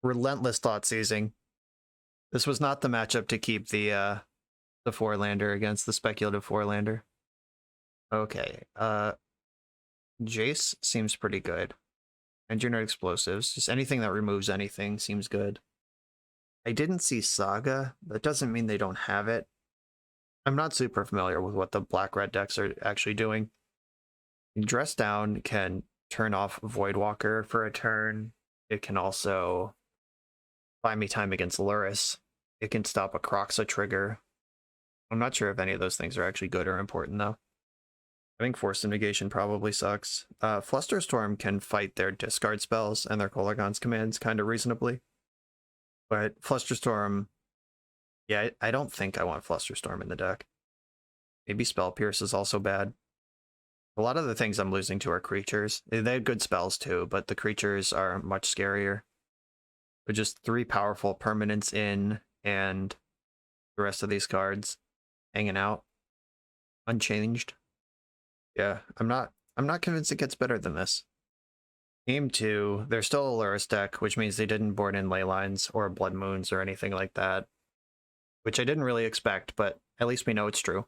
Relentless thought seizing. This was not the matchup to keep the 4-lander against the speculative 4-lander. Okay, Jace seems pretty good. Engineered Explosives, just anything that removes anything seems good. I didn't see Saga. That doesn't mean they don't have it. I'm not super familiar with what the black-red decks are actually doing. Dress Down can turn off Voidwalker for a turn. It can also buy me time against Luris. It can stop a Croxa trigger. I'm not sure if any of those things are actually good or important, though. I think Force Negation probably sucks. Flusterstorm can fight their discard spells and their Kolaghan's commands kind of reasonably. But Flusterstorm... yeah, I don't think I want Flusterstorm in the deck. Maybe Spell Pierce is also bad. A lot of the things I'm losing to are creatures. They have good spells too, but the creatures are much scarier. But just 3 powerful permanents in, and the rest of these cards hanging out unchanged. Yeah, I'm not convinced it gets better than this. Game 2, they're still a Luris deck, which means they didn't board in Leylines or Blood Moons or anything like that. Which I didn't really expect, but at least we know it's true.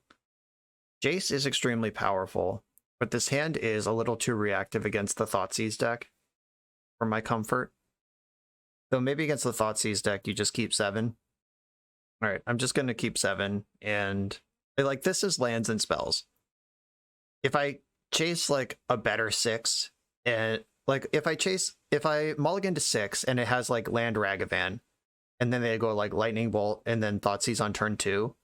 Jace is extremely powerful, but this hand is a little too reactive against the Thoughtseize deck for my comfort. So maybe against the Thoughtseize deck, you just keep 7. Alright, I'm just going to keep 7, and like, this is lands and spells. If I chase like a better 6, and like if I mulligan to 6 and it has like land Ragavan, and then they go like Lightning Bolt and then Thoughtseize on turn 2,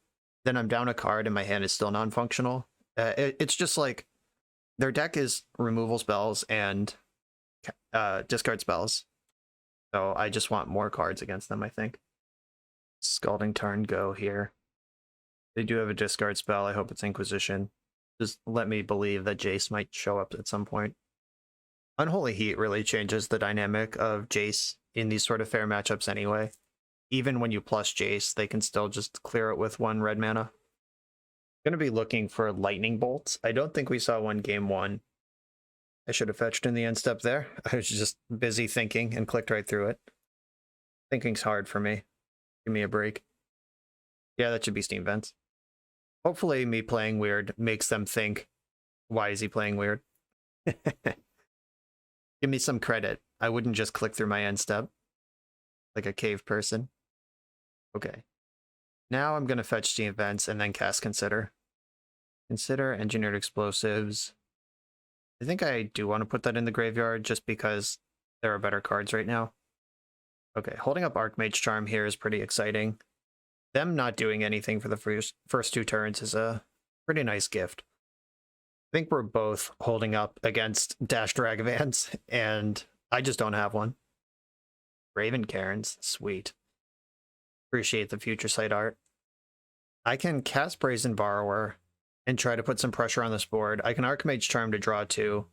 then I'm down a card and my hand is still non-functional. It's just like their deck is removal spells and discard spells. So I just want more cards against them, I think. Scalding Tarn go here. They do have a discard spell. I hope it's Inquisition. Just let me believe that Jace might show up at some point. Unholy Heat really changes the dynamic of Jace in these sort of fair matchups anyway. Even when you plus Jace, they can still just clear it with 1 red mana. I'm going to be looking for Lightning Bolts. I don't think we saw one game 1. I should have fetched in the end step there. I was just busy thinking and clicked right through it. Thinking's hard for me. Give me a break. Yeah, that should be Steam Vents. Hopefully me playing weird makes them think, why is he playing weird? Give me some credit. I wouldn't just click through my end step like a cave person. Okay. Now I'm going to fetch Steam Vents and then cast Consider. Consider Engineered Explosives. I think I do want to put that in the graveyard just because there are better cards right now. Okay, holding up Archmage Charm here is pretty exciting. Them not doing anything for the first 2 turns is a pretty nice gift. I think we're both holding up against Dashed Ragavans, and I just don't have one. Raven Cairns, sweet. Appreciate the Future Sight art. I can cast Brazen Borrower and try to put some pressure on this board. I can Archmage Charm to draw 2.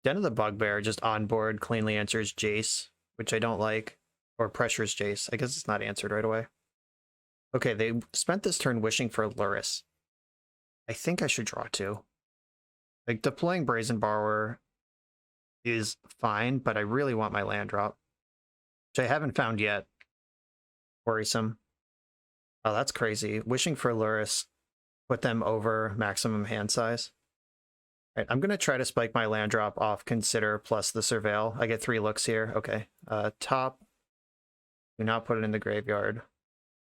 Den of the Bugbear just on board cleanly answers Jace, which I don't like. Or pressures Jace. I guess it's not answered right away. Okay, they spent this turn wishing for Luris. I think I should draw 2. Like, deploying Brazen Borrower is fine, but I really want my land drop, which I haven't found yet. Worrisome. Oh, that's crazy. Wishing for Luris put them over maximum hand size. All right, I'm going to try to spike my land drop off Consider plus the Surveil. I get 3 looks here. Okay. Top. Do not put it in the graveyard.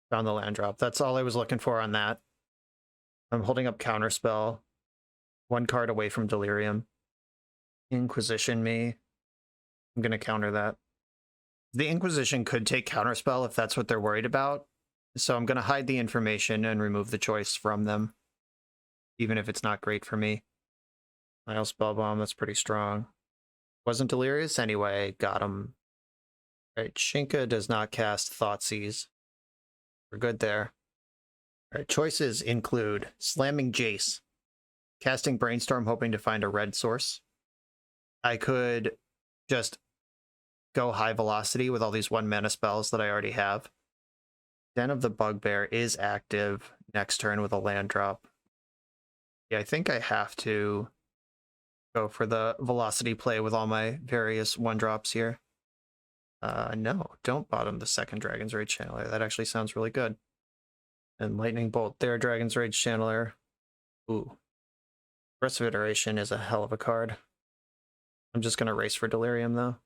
Found the land drop. That's all I was looking for on that. I'm holding up Counterspell. 1 card away from Delirium. Inquisition me. I'm going to counter that. The Inquisition could take Counterspell if that's what they're worried about. So I'm going to hide the information and remove the choice from them. Even if it's not great for me. Nile Spellbomb, that's pretty strong. Wasn't Delirious anyway. Got him. Alright, Shinka does not cast Thoughtseize. We're good there. Alright, choices include slamming Jace. Casting Brainstorm hoping to find a red source. I could just go high velocity with all these 1-mana spells that I already have. Den of the Bugbear is active next turn with a land drop. Yeah, I think I have to go for the velocity play with all my various 1-drops here. No, don't bottom the second Dragon's Rage Channeler. That actually sounds really good. And Lightning Bolt there, Dragon's Rage Channeler. Ooh. Aggressive Iteration is a hell of a card. I'm just going to race for Delirium, though.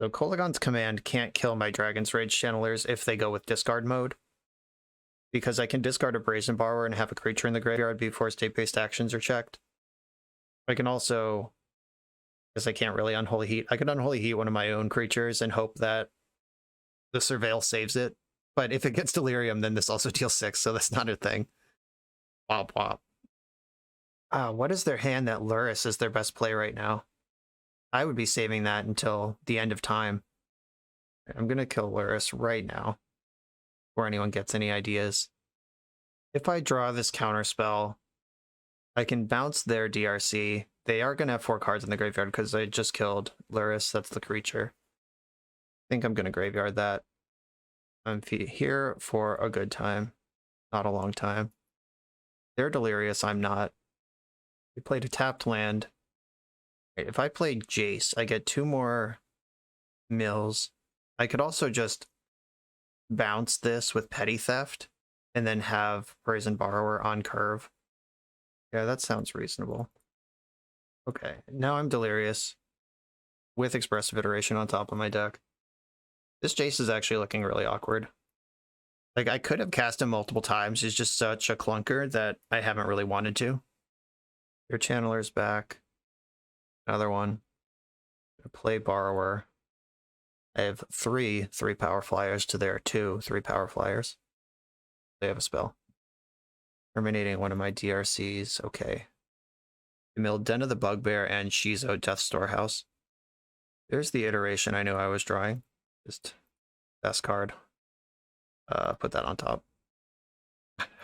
So Kolaghan's Command can't kill my Dragon's Rage Channelers if they go with discard mode. Because I can discard a Brazen Borrower and have a creature in the graveyard before state-based actions are checked. I can also, because I can't really Unholy Heat, I could Unholy Heat one of my own creatures and hope that the Surveil saves it. But if it gets Delirium, then this also deals 6, so that's not a thing. Wop wop. What is their hand that Luris is their best play right now? I would be saving that until the end of time. I'm going to kill Luris right now, before anyone gets any ideas. If I draw this Counterspell, I can bounce their DRC. They are going to have 4 cards in the graveyard because I just killed Luris. That's the creature. I think I'm going to graveyard that. I'm here for a good time, not a long time. They're Delirious, I'm not. We played a tapped land. If I play Jace, I get 2 more mills. I could also just bounce this with Petty Theft and then have Brazen Borrower on curve. Yeah, that sounds reasonable. Okay, now I'm Delirious with Expressive Iteration on top of my deck. This Jace is actually looking really awkward. Like, I could have cast him multiple times. He's just such a clunker that I haven't really wanted to. Your Channeler's back. Another one. Play Borrower. I have 3 power flyers to their 2 power flyers. They have a spell. Terminating one of my DRCs. Okay. I milled Den of the Bugbear and Shizo Death Storehouse. There's the iteration I knew I was drawing. Just best card. Put that on top.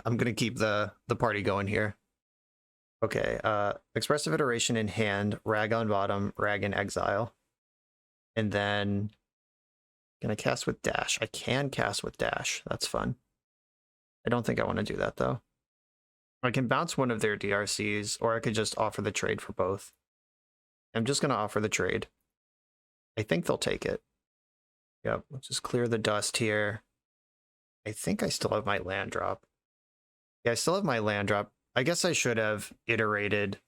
I'm gonna keep the party going here. Okay, Expressive Iteration in hand, Rag on bottom, Rag in exile. And then gonna cast with Dash. I can cast with Dash. That's fun. I don't think I want to do that though. I can bounce one of their DRCs, or I could just offer the trade for both. I'm just gonna offer the trade. I think they'll take it. Yep, let's just clear the dust here. I think I still have my land drop. Yeah, I still have my land drop. I guess I should have iterated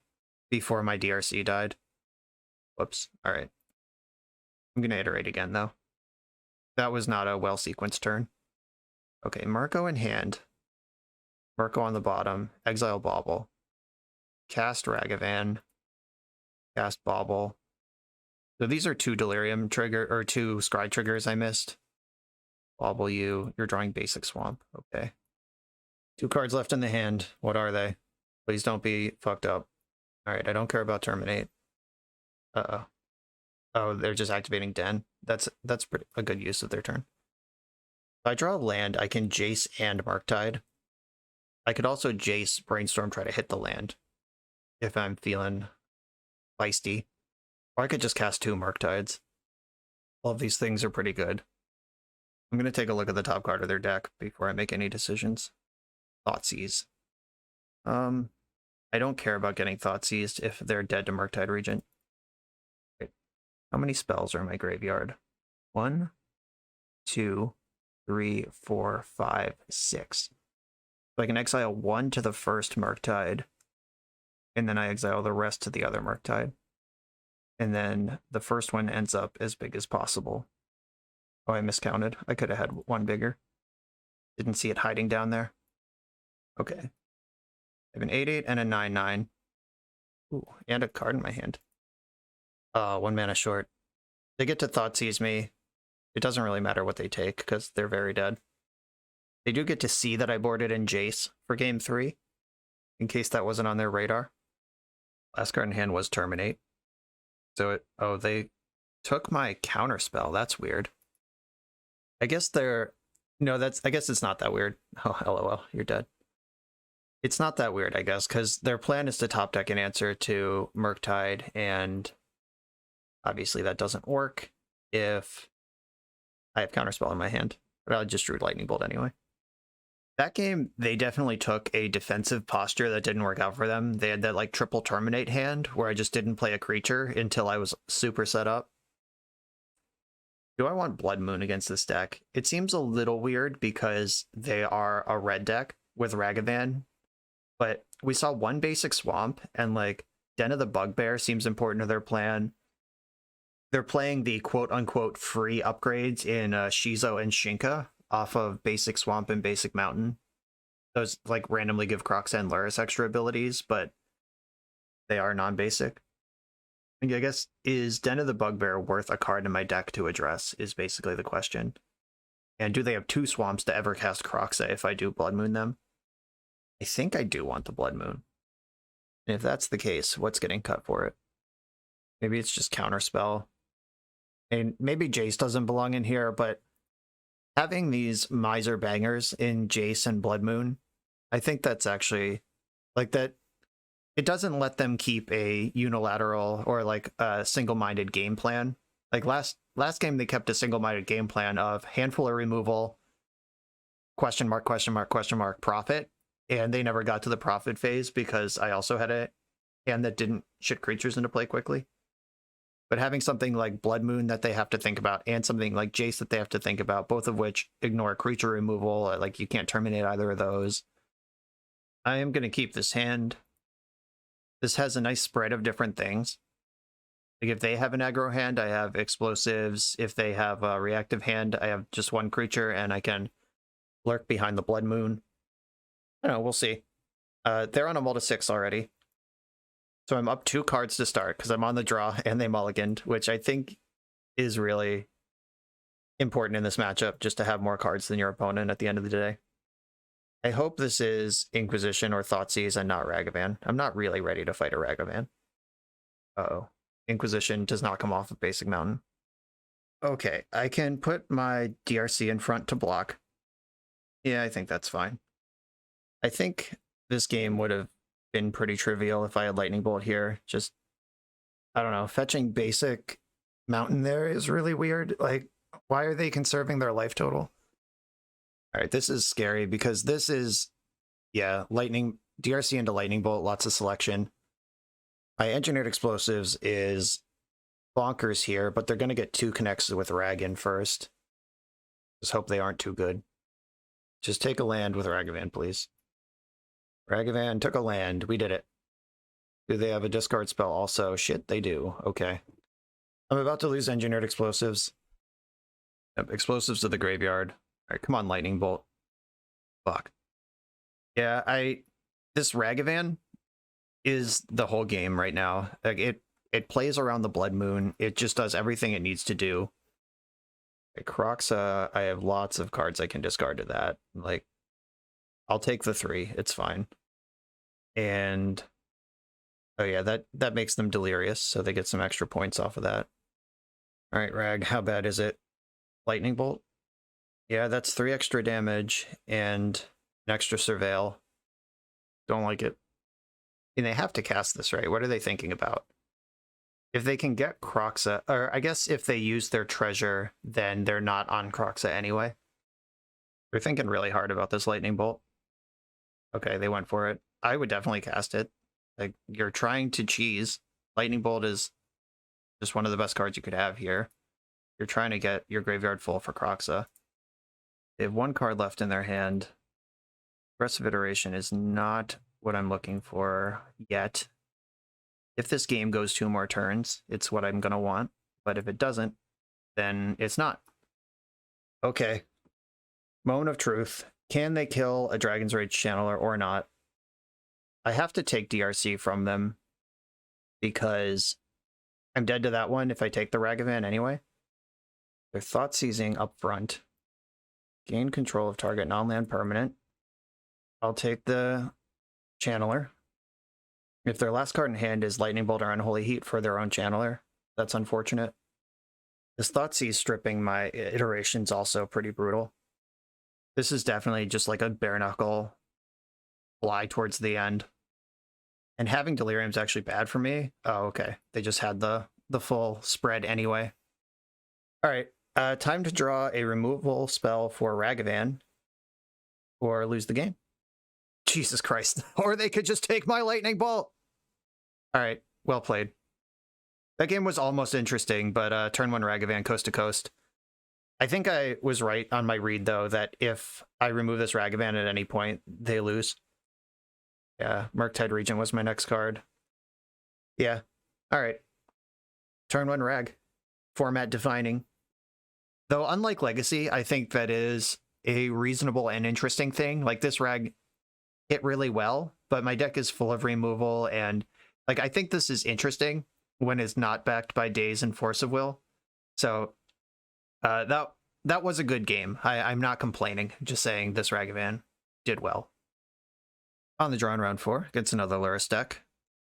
before my DRC died. Whoops. All right. I'm going to iterate again, though. That was not a well-sequenced turn. Okay, Marco in hand. Marco on the bottom. Exile Bauble. Cast Ragavan. Cast Bauble. So these are 2 Delirium trigger, or 2 Scry triggers I missed. Bauble you. You're drawing Basic Swamp. Okay. 2 cards left in the hand. What are they? Please don't be fucked up. Alright, I don't care about Terminate. Uh-oh. Oh, they're just activating Den. That's pretty a good use of their turn. If I draw a land, I can Jace and Murktide. I could also Jace Brainstorm, try to hit the land if I'm feeling feisty. Or I could just cast 2 Murktides. All of these things are pretty good. I'm going to take a look at the top card of their deck before I make any decisions. Thoughtseize. I don't care about getting Thoughtseized if they're dead to Murktide Regent. Wait, how many spells are in my graveyard? 1, 2, 3, 4, 5, 6. So I can exile 1 to the first Murktide, and then I exile the rest to the other Murktide. And then the first one ends up as big as possible. Oh, I miscounted. I could have had one bigger. Didn't see it hiding down there. Okay. I have an 8-8 and a 9-9. Ooh, and a card in my hand. 1 mana short. They get to Thoughtseize me. It doesn't really matter what they take, because they're very dead. They do get to see that I boarded in Jace for game 3, in case that wasn't on their radar. Last card in hand was Terminate. So they took my Counterspell. That's weird. I guess I guess it's not that weird. Oh, lol, you're dead. It's not that weird, I guess, because their plan is to top deck an answer to Murktide, and obviously that doesn't work if I have Counterspell in my hand. But I just drew Lightning Bolt anyway. That game, they definitely took a defensive posture that didn't work out for them. They had that like triple Terminate hand where I just didn't play a creature until I was super set up. Do I want Blood Moon against this deck? It seems a little weird because they are a red deck with Ragavan, but we saw one basic swamp, and like Den of the Bugbear seems important to their plan. They're playing the quote-unquote free upgrades in Shizo and Shinka off of basic swamp and basic mountain. Those like randomly give Croxa and Luris extra abilities, but they are non-basic. I guess, is Den of the Bugbear worth a card in my deck to address, is basically the question. And do they have 2 swamps to ever cast Croxa if I do Blood Moon them? I think I do want the Blood Moon. And if that's the case, what's getting cut for it? Maybe it's just Counterspell. And maybe Jace doesn't belong in here, but having these miser bangers in Jace and Blood Moon, I think that's actually like that. It doesn't let them keep a unilateral or like a single-minded game plan. Like last game, they kept a single-minded game plan of handful of removal, question mark, profit. And they never got to the profit phase because I also had a hand that didn't shit creatures into play quickly. But having something like Blood Moon that they have to think about, and something like Jace that they have to think about, both of which ignore creature removal, like you can't terminate either of those. I am going to keep this hand. This has a nice spread of different things. Like if they have an aggro hand, I have explosives. If they have a reactive hand, I have just 1 creature, and I can lurk behind the Blood Moon. I don't know, we'll see. They're on a mull to 6 already. So I'm up 2 cards to start, because I'm on the draw, and they mulliganed, which I think is really important in this matchup, just to have more cards than your opponent at the end of the day. I hope this is Inquisition or Thoughtseize and not Ragavan. I'm not really ready to fight a Ragavan. Uh-oh. Inquisition does not come off of Basic Mountain. Okay, I can put my DRC in front to block. Yeah, I think that's fine. I think this game would have been pretty trivial if I had Lightning Bolt here. Just, I don't know, fetching Basic Mountain there is really weird. Like, why are they conserving their life total? All right, this is scary because this is, yeah, Lightning, DRC into Lightning Bolt, lots of selection. My Engineered Explosives is bonkers here, but they're going to get 2 connects with Ragavan first. Just hope they aren't too good. Just take a land with Ragavan, please. Ragavan took a land. We did it. Do they have a discard spell also? Shit, they do. Okay. I'm about to lose Engineered Explosives. Yep, explosives to the graveyard. All right, come on, Lightning Bolt. Fuck. Yeah, this Ragavan is the whole game right now. Like it plays around the Blood Moon. It just does everything it needs to do. Like Croxa, I have lots of cards I can discard to that. Like, I'll take the 3. It's fine. And oh yeah, that makes them delirious, so they get some extra points off of that. All right, Rag, how bad is it? Lightning Bolt? Yeah, that's 3 extra damage and an extra surveil. Don't like it. And they have to cast this, right? What are they thinking about? If they can get Croxa, or I guess if they use their treasure, then they're not on Croxa anyway. They're thinking really hard about this Lightning Bolt. Okay, they went for it. I would definitely cast it. Like, you're trying to cheese. Lightning Bolt is just one of the best cards you could have here. You're trying to get your graveyard full for Croxa. They have one card left in their hand. Aggressive Iteration is not what I'm looking for yet. If this game goes 2 more turns, it's what I'm going to want. But if it doesn't, then it's not. Okay. Moment of truth. Can they kill a Dragon's Rage Channeler or not? I have to take DRC from them because I'm dead to that one if I take the Ragavan anyway. They're Thought Seizing up front. Gain control of target non-land permanent. I'll take the Channeler. If their last card in hand is Lightning Bolt or Unholy Heat for their own Channeler, that's unfortunate. This Thoughtseize stripping my iteration's also pretty brutal. This is definitely just like a bare knuckle fly towards the end. And having Delirium's actually bad for me. Oh, okay. They just had the full spread anyway. All right. Time to draw a removal spell for Ragavan or lose the game. Jesus Christ. Or they could just take my Lightning Bolt. All right. Well played. That game was almost interesting, but turn 1 Ragavan coast to coast. I think I was right on my read, though, that if I remove this Ragavan at any point, they lose. Yeah, Murktide Regent was my next card. Yeah. All right. Turn 1 Rag. Format defining. Though, unlike Legacy, I think that is a reasonable and interesting thing. Like, this Rag hit really well, but my deck is full of removal, and like I think this is interesting when it's not backed by Daze and Force of Will. So that was a good game. I'm not complaining, just saying this Ragavan did well. On the draw in round 4 against another Lurrus deck.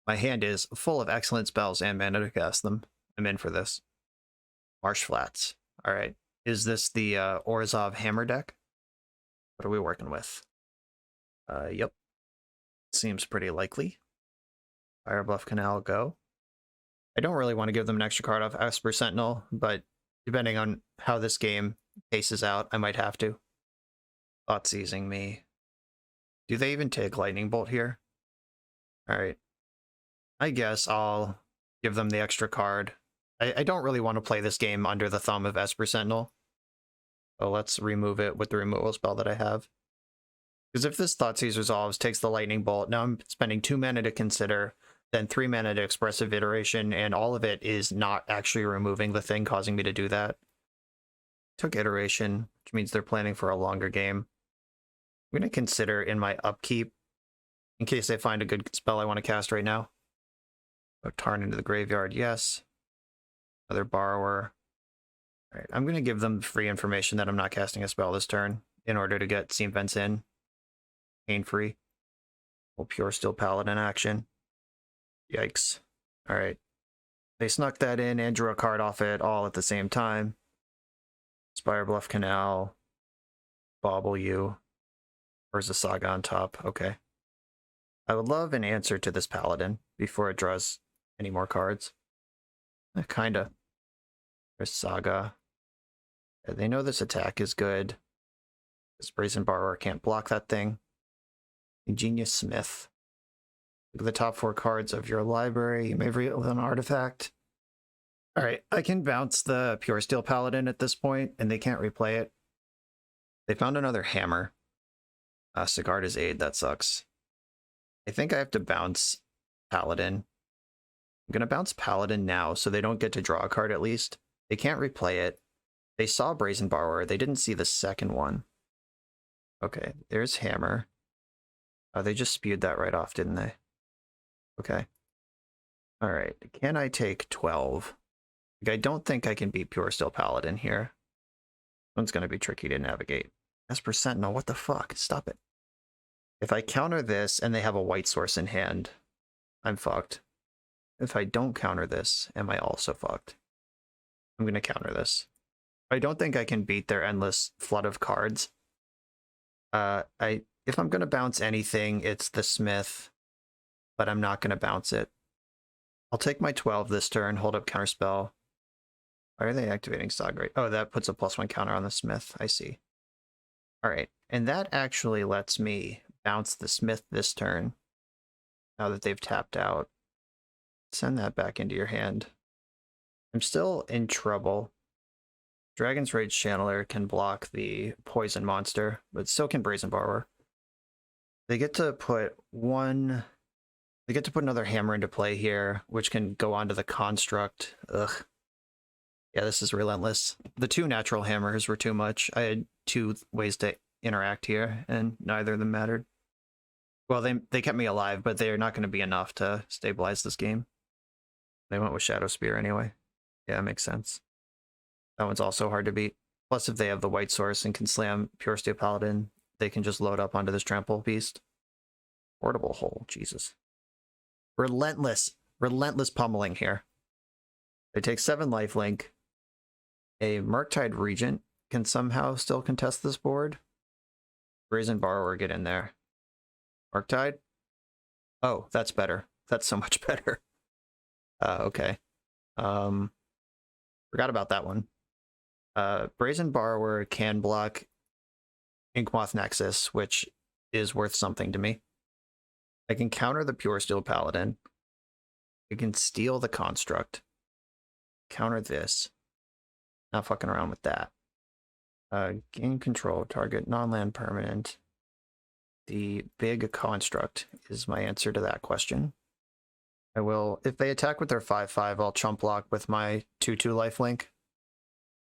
My hand is full of excellent spells and mana to cast them. I'm in for this. Marsh Flats. All right. Is this the Orzhov Hammer deck? What are we working with? Yep. Seems pretty likely. Fire Bluff Canal, go. I don't really want to give them an extra card off Esper Sentinel, but depending on how this game paces out, I might have to. Thought Seizing me. Do they even take Lightning Bolt here? Alright. I guess I'll give them the extra card. I don't really want to play this game under the thumb of Esper Sentinel. So let's remove it with the removal spell that I have. Because if this Thoughtseize resolves, takes the Lightning Bolt, now I'm spending 2 mana to consider, then 3 mana to Expressive Iteration, and all of it is not actually removing the thing causing me to do that. Took Iteration, which means they're planning for a longer game. I'm going to consider in my upkeep, in case I find a good spell I want to cast right now. Go Tarn into the graveyard, yes. Another Borrower. All right, I'm going to give them free information that I'm not casting a spell this turn in order to get Seam Vents in. Pain-free. Well, Pure Steel Paladin action. Yikes. All right. They snuck that in and drew a card off it all at the same time. Spire Bluff Canal. Bobble you. Where's the Saga on top? Okay. I would love an answer to this Paladin before it draws any more cards. Kinda. There's Saga. Yeah, they know this attack is good. This Brazen Borrower can't block that thing. Ingenious Smith. Look at the top 4 cards of your library. You may reveal an artifact. Alright, I can bounce the Pure Steel Paladin at this point, and they can't replay it. They found another hammer. Sigarda's Aid, that sucks. I think I have to bounce Paladin. I'm going to bounce Paladin now, so they don't get to draw a card at least. They can't replay it. They saw Brazen Borrower. They didn't see the second one. Okay, there's Hammer. Oh, they just spewed that right off, didn't they? Okay. All right. Can I take 12? Like, I don't think I can beat Pure Steel Paladin here. One's going to be tricky to navigate. Esper Sentinel, what the fuck? Stop it. If I counter this and they have a white source in hand, I'm fucked. If I don't counter this, am I also fucked? I'm going to counter this. I don't think I can beat their endless flood of cards. If I'm going to bounce anything, it's the Smith, but I'm not going to bounce it. I'll take my 12 this turn, hold up Counterspell. Why are they activating Saga? Oh, that puts a +1 counter on the Smith. I see. All right, and that actually lets me bounce the Smith this turn. Now that they've tapped out, send that back into your hand. I'm still in trouble. Dragon's Rage Channeler can block the poison monster, but still can Brazen Borrower. They get to put another hammer into play here, which can go onto the construct. Ugh. Yeah, this is relentless. The 2 natural hammers were too much. I had 2 ways to interact here, and neither of them mattered. Well, they kept me alive, but they are not going to be enough to stabilize this game. They went with Shadow Spear anyway. Yeah, it makes sense. That one's also hard to beat. Plus, if they have the white source and can slam Pure Steel Paladin, they can just load up onto this Trample Beast. Portable Hole, Jesus. Relentless pummeling here. They take 7 lifelink. A Murktide Regent can somehow still contest this board. Brazen Borrower, get in there. Murktide? Oh, that's better. That's so much better. Okay. Forgot about that one. Brazen Borrower can block Inkmoth Nexus, which is worth something to me. I can counter the Pure Steel Paladin. I can steal the Construct. Counter this. Not fucking around with that. Gain control, target non-land permanent. The big Construct is my answer to that question. I will, if they attack with their 5/5, I'll chump block with my 2/2 lifelink.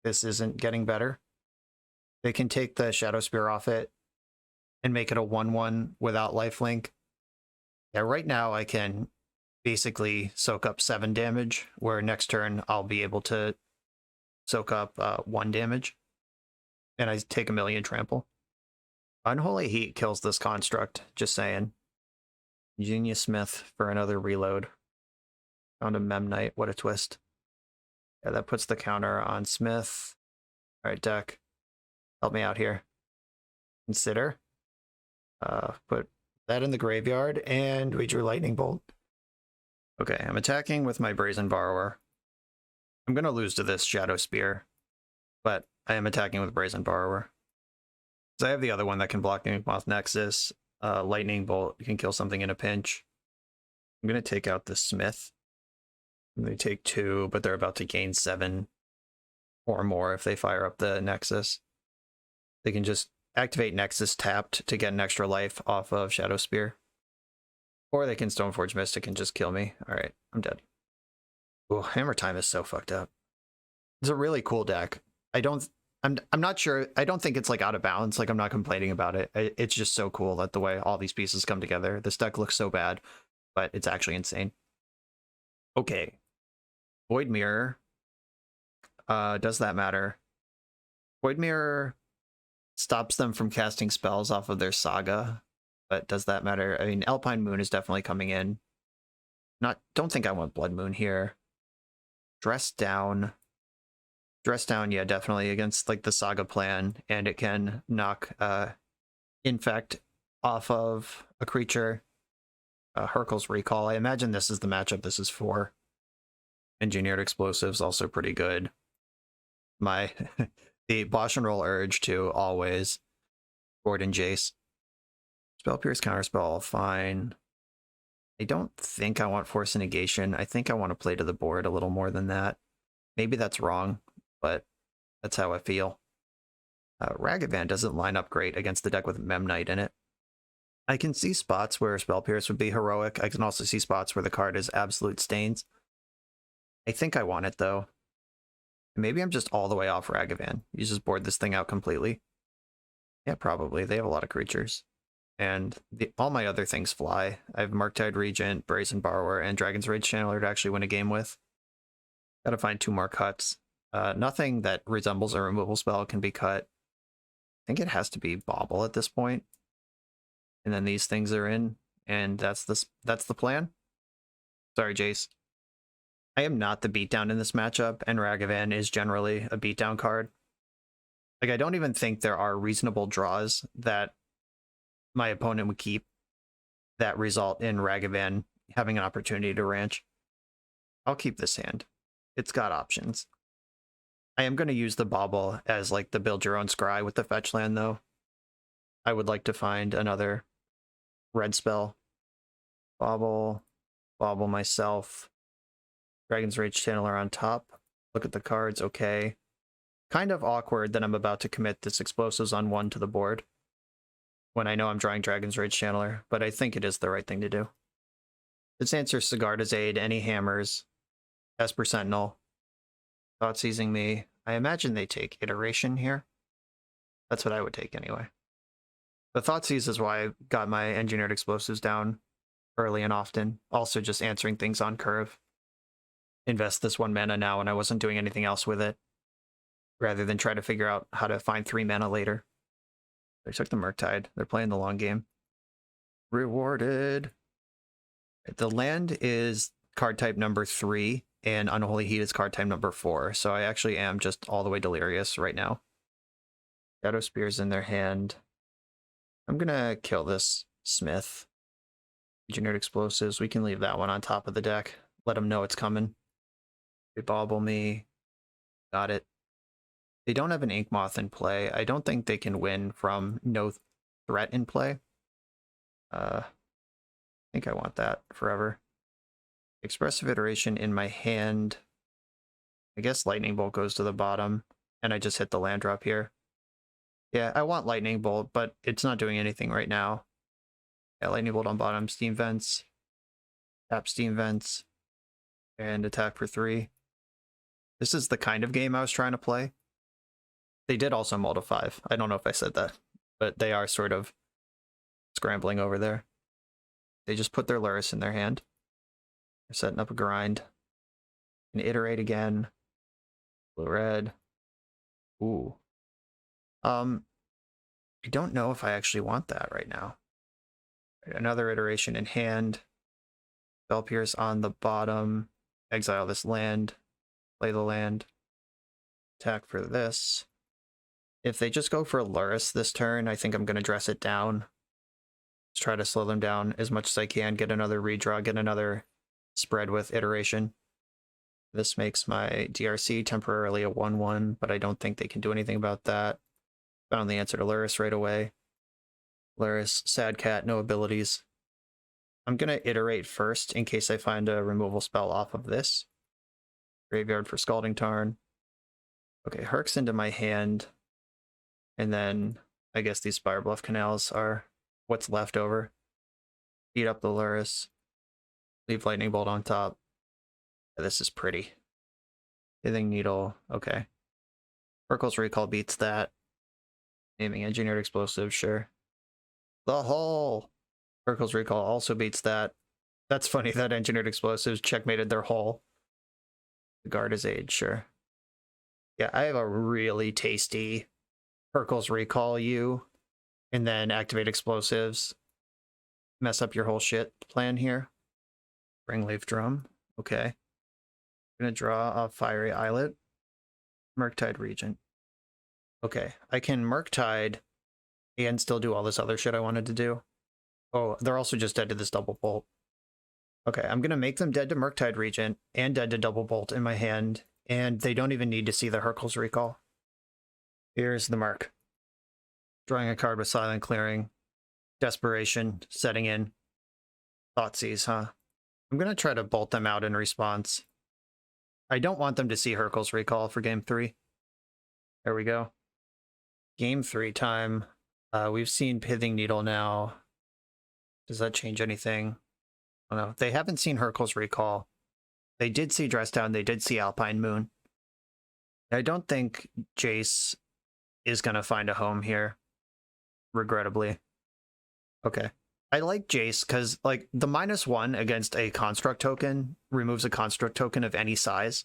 This isn't getting better. They can take the Shadow Spear off it and make it a 1/1 without lifelink. Yeah, right now I can basically soak up 7 damage, where next turn I'll be able to soak up 1 damage. And I take 1,000,000 trample. Unholy Heat kills this construct, just saying. Genius Smith for another reload. Found a Mem Knight, what a twist. Yeah, that puts the counter on Smith. Alright, deck. Help me out here. Consider. Put that in the graveyard, and we drew Lightning Bolt. Okay, I'm attacking with my Brazen Borrower. I'm going to lose to this Shadow Spear, but I am attacking with Brazen Borrower. Because I have the other one that can block Inkmoth Nexus. Lightning Bolt can kill something in a pinch. I'm going to take out the Smith. They take 2, but they're about to gain 7 or more if they fire up the Nexus. They can just activate Nexus tapped to get an extra life off of Shadow Spear. Or they can Stoneforge Mystic and just kill me. Alright, I'm dead. Ooh, Hammer Time is so fucked up. It's a really cool deck. I'm not sure. I don't think it's like out of bounds. Like, I'm not complaining about it. It's just so cool that the way all these pieces come together. This deck looks so bad, but it's actually insane. Okay. Void Mirror. Does that matter? Void Mirror stops them from casting spells off of their Saga, but does that matter? I mean, Alpine Moon is definitely coming in. Don't think I want Blood Moon here. Dress Down, yeah, definitely against like the Saga plan, and it can knock Infect off of a creature. Hurkyl's Recall. I imagine this is the matchup this is for. Engineered Explosives also pretty good. The BoshNRoll Urge too, always. Gordon Jace. Spell Pierce, Counterspell, fine. I don't think I want Force of Negation. I think I want to play to the board a little more than that. Maybe that's wrong, but that's how I feel. Ragavan doesn't line up great against the deck with Mem Knight in it. I can see spots where Spell Pierce would be heroic. I can also see spots where the card is absolute stains. I think I want it, though. Maybe I'm just all the way off Ragavan. You just board this thing out completely. Yeah, probably. They have a lot of creatures. And all my other things fly. I have Murktide Regent, Brazen Borrower, and Dragon's Rage Channeler to actually win a game with. Gotta find 2 more cuts. Nothing that resembles a removal spell can be cut. I think it has to be Bauble at this point. And then these things are in, and that's the plan. Sorry, Jace. I am not the beatdown in this matchup, and Ragavan is generally a beatdown card. Like, I don't even think there are reasonable draws that my opponent would keep that result in Ragavan having an opportunity to ranch. I'll keep this hand. It's got options. I am going to use the Bauble as like the build your own scry with the fetch land, though. I would like to find another red spell. Bauble myself. Dragon's Rage Channeler on top. Look at the cards, okay. kind of awkward that I'm about to commit this Explosives on 1 to the board when I know I'm drawing Dragon's Rage Channeler, but I think it is the right thing to do. This answers Sigarda's Aid, any hammers, Esper Sentinel, Thought Seizing me. I imagine they take Iteration here. That's what I would take anyway. The Thoughtseize is why I got my Engineered Explosives down early and often. Also just answering things on curve. Invest this 1 mana now and I wasn't doing anything else with it, rather than try to figure out how to find 3 mana later. They took the Murktide. They're playing the long game. Rewarded. The land is card type number 3, and Unholy Heat is card type number 4, so I actually am just all the way delirious right now. Shadow Spear's in their hand. I'm gonna kill this Smith. Engineered Explosives, we can leave that one on top of the deck. Let them know it's coming. They bobble me. Got it. They don't have an Ink Moth in play. I don't think they can win from no threat in play. I think I want that forever. Expressive Iteration in my hand. I guess Lightning Bolt goes to the bottom, and I just hit the land drop here. Yeah, I want Lightning Bolt, but it's not doing anything right now. Yeah, Lightning Bolt on bottom, Steam Vents. Tap Steam Vents. And attack for 3. This is the kind of game I was trying to play. They did also mull to 5. I don't know if I said that, but they are sort of scrambling over there. They just put their Lurrus in their hand. They're setting up a grind. And iterate again. Blue-red. Ooh. I don't know if I actually want that right now. Another iteration in hand. Spell Pierce on the bottom. Exile this land. Play the land. Attack for this. If they just go for Lurrus this turn, I think I'm going to dress it down. Just try to slow them down as much as I can. Get another redraw. Get another spread with iteration. This makes my DRC temporarily a 1-1, but I don't think they can do anything about that. Found the answer to Lurrus right away. Lurrus, Sad Cat, no abilities. I'm going to iterate first in case I find a removal spell off of this. Graveyard for Scalding Tarn. Okay, Herc's into my hand. And then I guess these Spire Bluff Canals are what's left over. Eat up the Lurrus. Leave Lightning Bolt on top. Yeah, this is pretty. Pithing Needle, okay. Urkel's Recall beats that. Naming Engineered Explosive, sure. The Hull! Urkel's Recall also beats that. That's funny that Engineered Explosives checkmated their Hull. The Guard is Age, sure. Yeah, I have a really tasty Urkel's Recall you, and then activate Explosives. Mess up your whole shit plan here. Springleaf Drum, okay. I'm gonna draw a Fiery Islet. Murktide Regent. Okay, I can Murktide and still do all this other shit I wanted to do. Oh, they're also just dead to this Double Bolt. Okay, I'm gonna make them dead to Murktide Regent and dead to Double Bolt in my hand, and they don't even need to see the Urkel's Recall. Here's the Merc. Drawing a card with Silent Clearing. Desperation, setting in. Thoughtseize, huh? I'm gonna try to bolt them out in response. I don't want them to see Urkel's Recall for game 3. There we go. Game 3 time. We've seen Pithing Needle now. Does that change anything? I don't know. They haven't seen Urkel's Recall. They did see Dress Down. They did see Alpine Moon. I don't think Jace is going to find a home here, regrettably. Okay. I like Jace because, like, the -1 against a Construct token removes a Construct token of any size.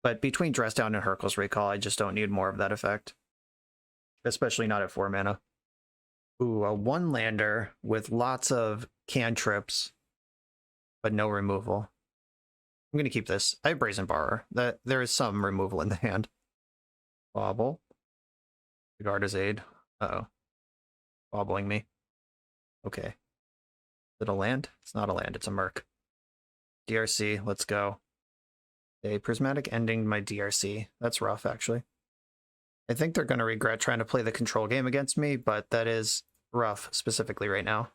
But between Dress Down and Urkel's Recall, I just don't need more of that effect. Especially not at 4 mana. Ooh, a 1-lander with lots of cantrips, but no removal. I'm going to keep this. I have Brazen Borrower. There is some removal in the hand. Bobble. Sigarda's Aid. Uh-oh. Bobbling me. Okay. Is it a land? It's not a land, it's a Merc. DRC, let's go. A Prismatic ending my DRC. That's rough, actually. I think they're going to regret trying to play the control game against me, but that is rough, specifically right now.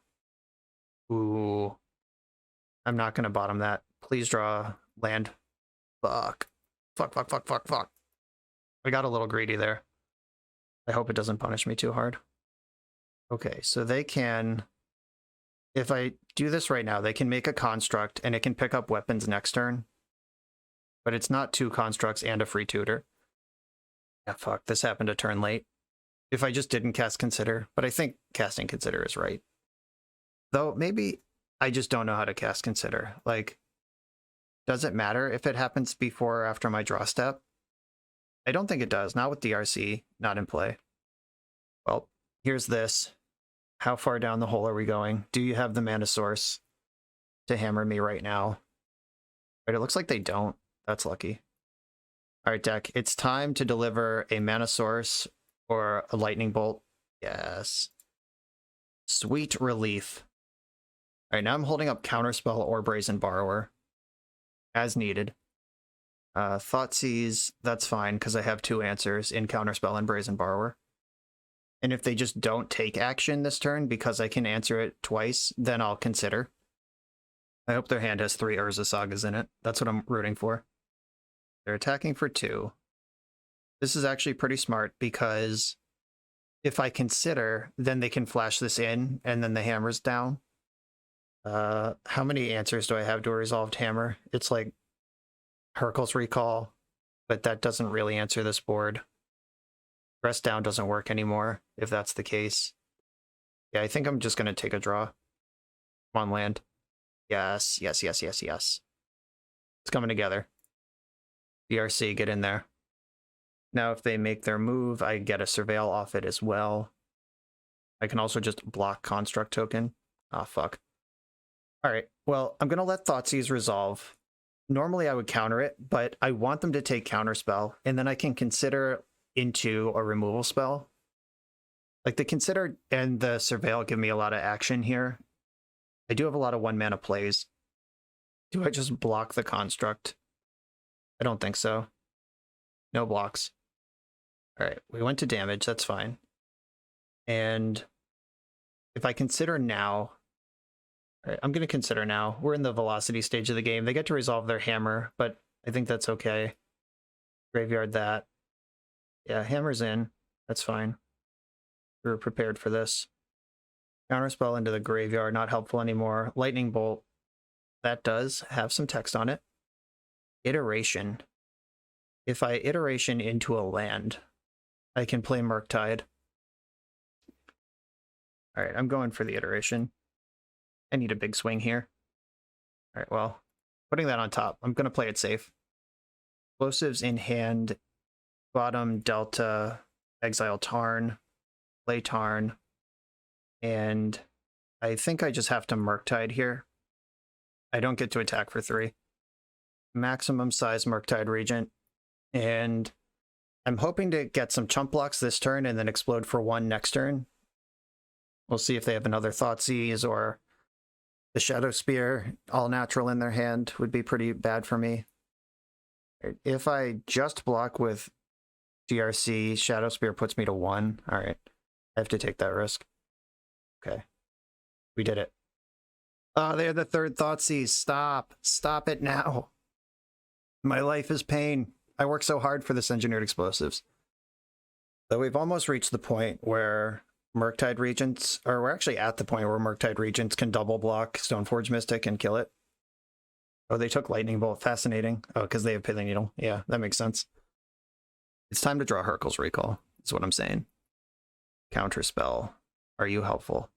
Ooh. I'm not going to bottom that. Please draw land. Fuck. Fuck. I got a little greedy there. I hope it doesn't punish me too hard. Okay, so they can... If I do this right now, they can make a construct, and it can pick up weapons next turn. But it's not 2 constructs and a free tutor. Yeah, fuck, this happened a turn late. If I just didn't cast Consider, but I think casting Consider is right. Though, maybe I just don't know how to cast Consider. Like, does it matter if it happens before or after my draw step? I don't think it does, not with DRC, not in play. Well, here's this. How far down the hole are we going? Do you have the mana source to hammer me right now? Right, it looks like they don't. That's lucky. All right, deck, it's time to deliver a mana source or a lightning bolt. Yes. Sweet relief. All right, now I'm holding up Counterspell or Brazen Borrower as needed. Thoughtseize, that's fine because I have 2 answers in Counterspell and Brazen Borrower. And if they just don't take action this turn because I can answer it twice, then I'll consider. I hope their hand has 3 Urza Sagas in it. That's what I'm rooting for. They're attacking for 2. This is actually pretty smart because if I consider, then they can flash this in and then the hammer's down. How many answers do I have to a resolved hammer? It's like Hurkyl's Recall, but that doesn't really answer this board. Rest down doesn't work anymore, if that's the case. Yeah, I think I'm just going to take a draw. Come on, land. Yes, yes, yes, yes, yes. It's coming together. DRC, get in there. Now, if they make their move, I get a Surveil off it as well. I can also just block Construct token. Ah, fuck. Alright, well, I'm going to let Thoughtseize resolve. Normally I would counter it, but I want them to take Counterspell, and then I can consider into a removal spell. Like the Consider and the Surveil give me a lot of action here. I do have a lot of 1-mana plays. Do I just block the Construct? I don't think so. No blocks. Alright, we went to damage, that's fine. And if I consider now... Alright, I'm going to consider now. We're in the velocity stage of the game. They get to resolve their hammer, but I think that's okay. Graveyard that. Yeah, hammer's in. That's fine. We were prepared for this. Counterspell into the graveyard, not helpful anymore. Lightning Bolt. That does have some text on it. Iteration. If I iteration into a land, I can play Murktide. Alright, I'm going for the iteration. I need a big swing here. Alright, well, putting that on top, I'm going to play it safe. Explosives in hand, bottom, Delta, exile Tarn, play Tarn, and I think I just have to Murktide here. I don't get to attack for 3. Maximum size Murktide Regent, and I'm hoping to get some chump blocks this turn and then explode for 1 next turn. We'll see if they have another Thoughtseize or the Shadow Spear, all natural in their hand, would be pretty bad for me. If I just block with DRC, Shadow Spear puts me to 1. Alright, I have to take that risk. Okay, we did it. Oh, they're the 3rd Thoughtseize. Stop. Stop it now. My life is pain. I work so hard for this Engineered Explosives. Though we've almost reached the point where Murktide Regents, or we're actually at the point where Murktide Regents can double block Stoneforge Mystic and kill it. Oh, they took Lightning Bolt. Fascinating. Oh, because they have Pithing Needle. Yeah, that makes sense. It's time to draw Hurkyl's Recall, is what I'm saying. Counterspell. Are you helpful?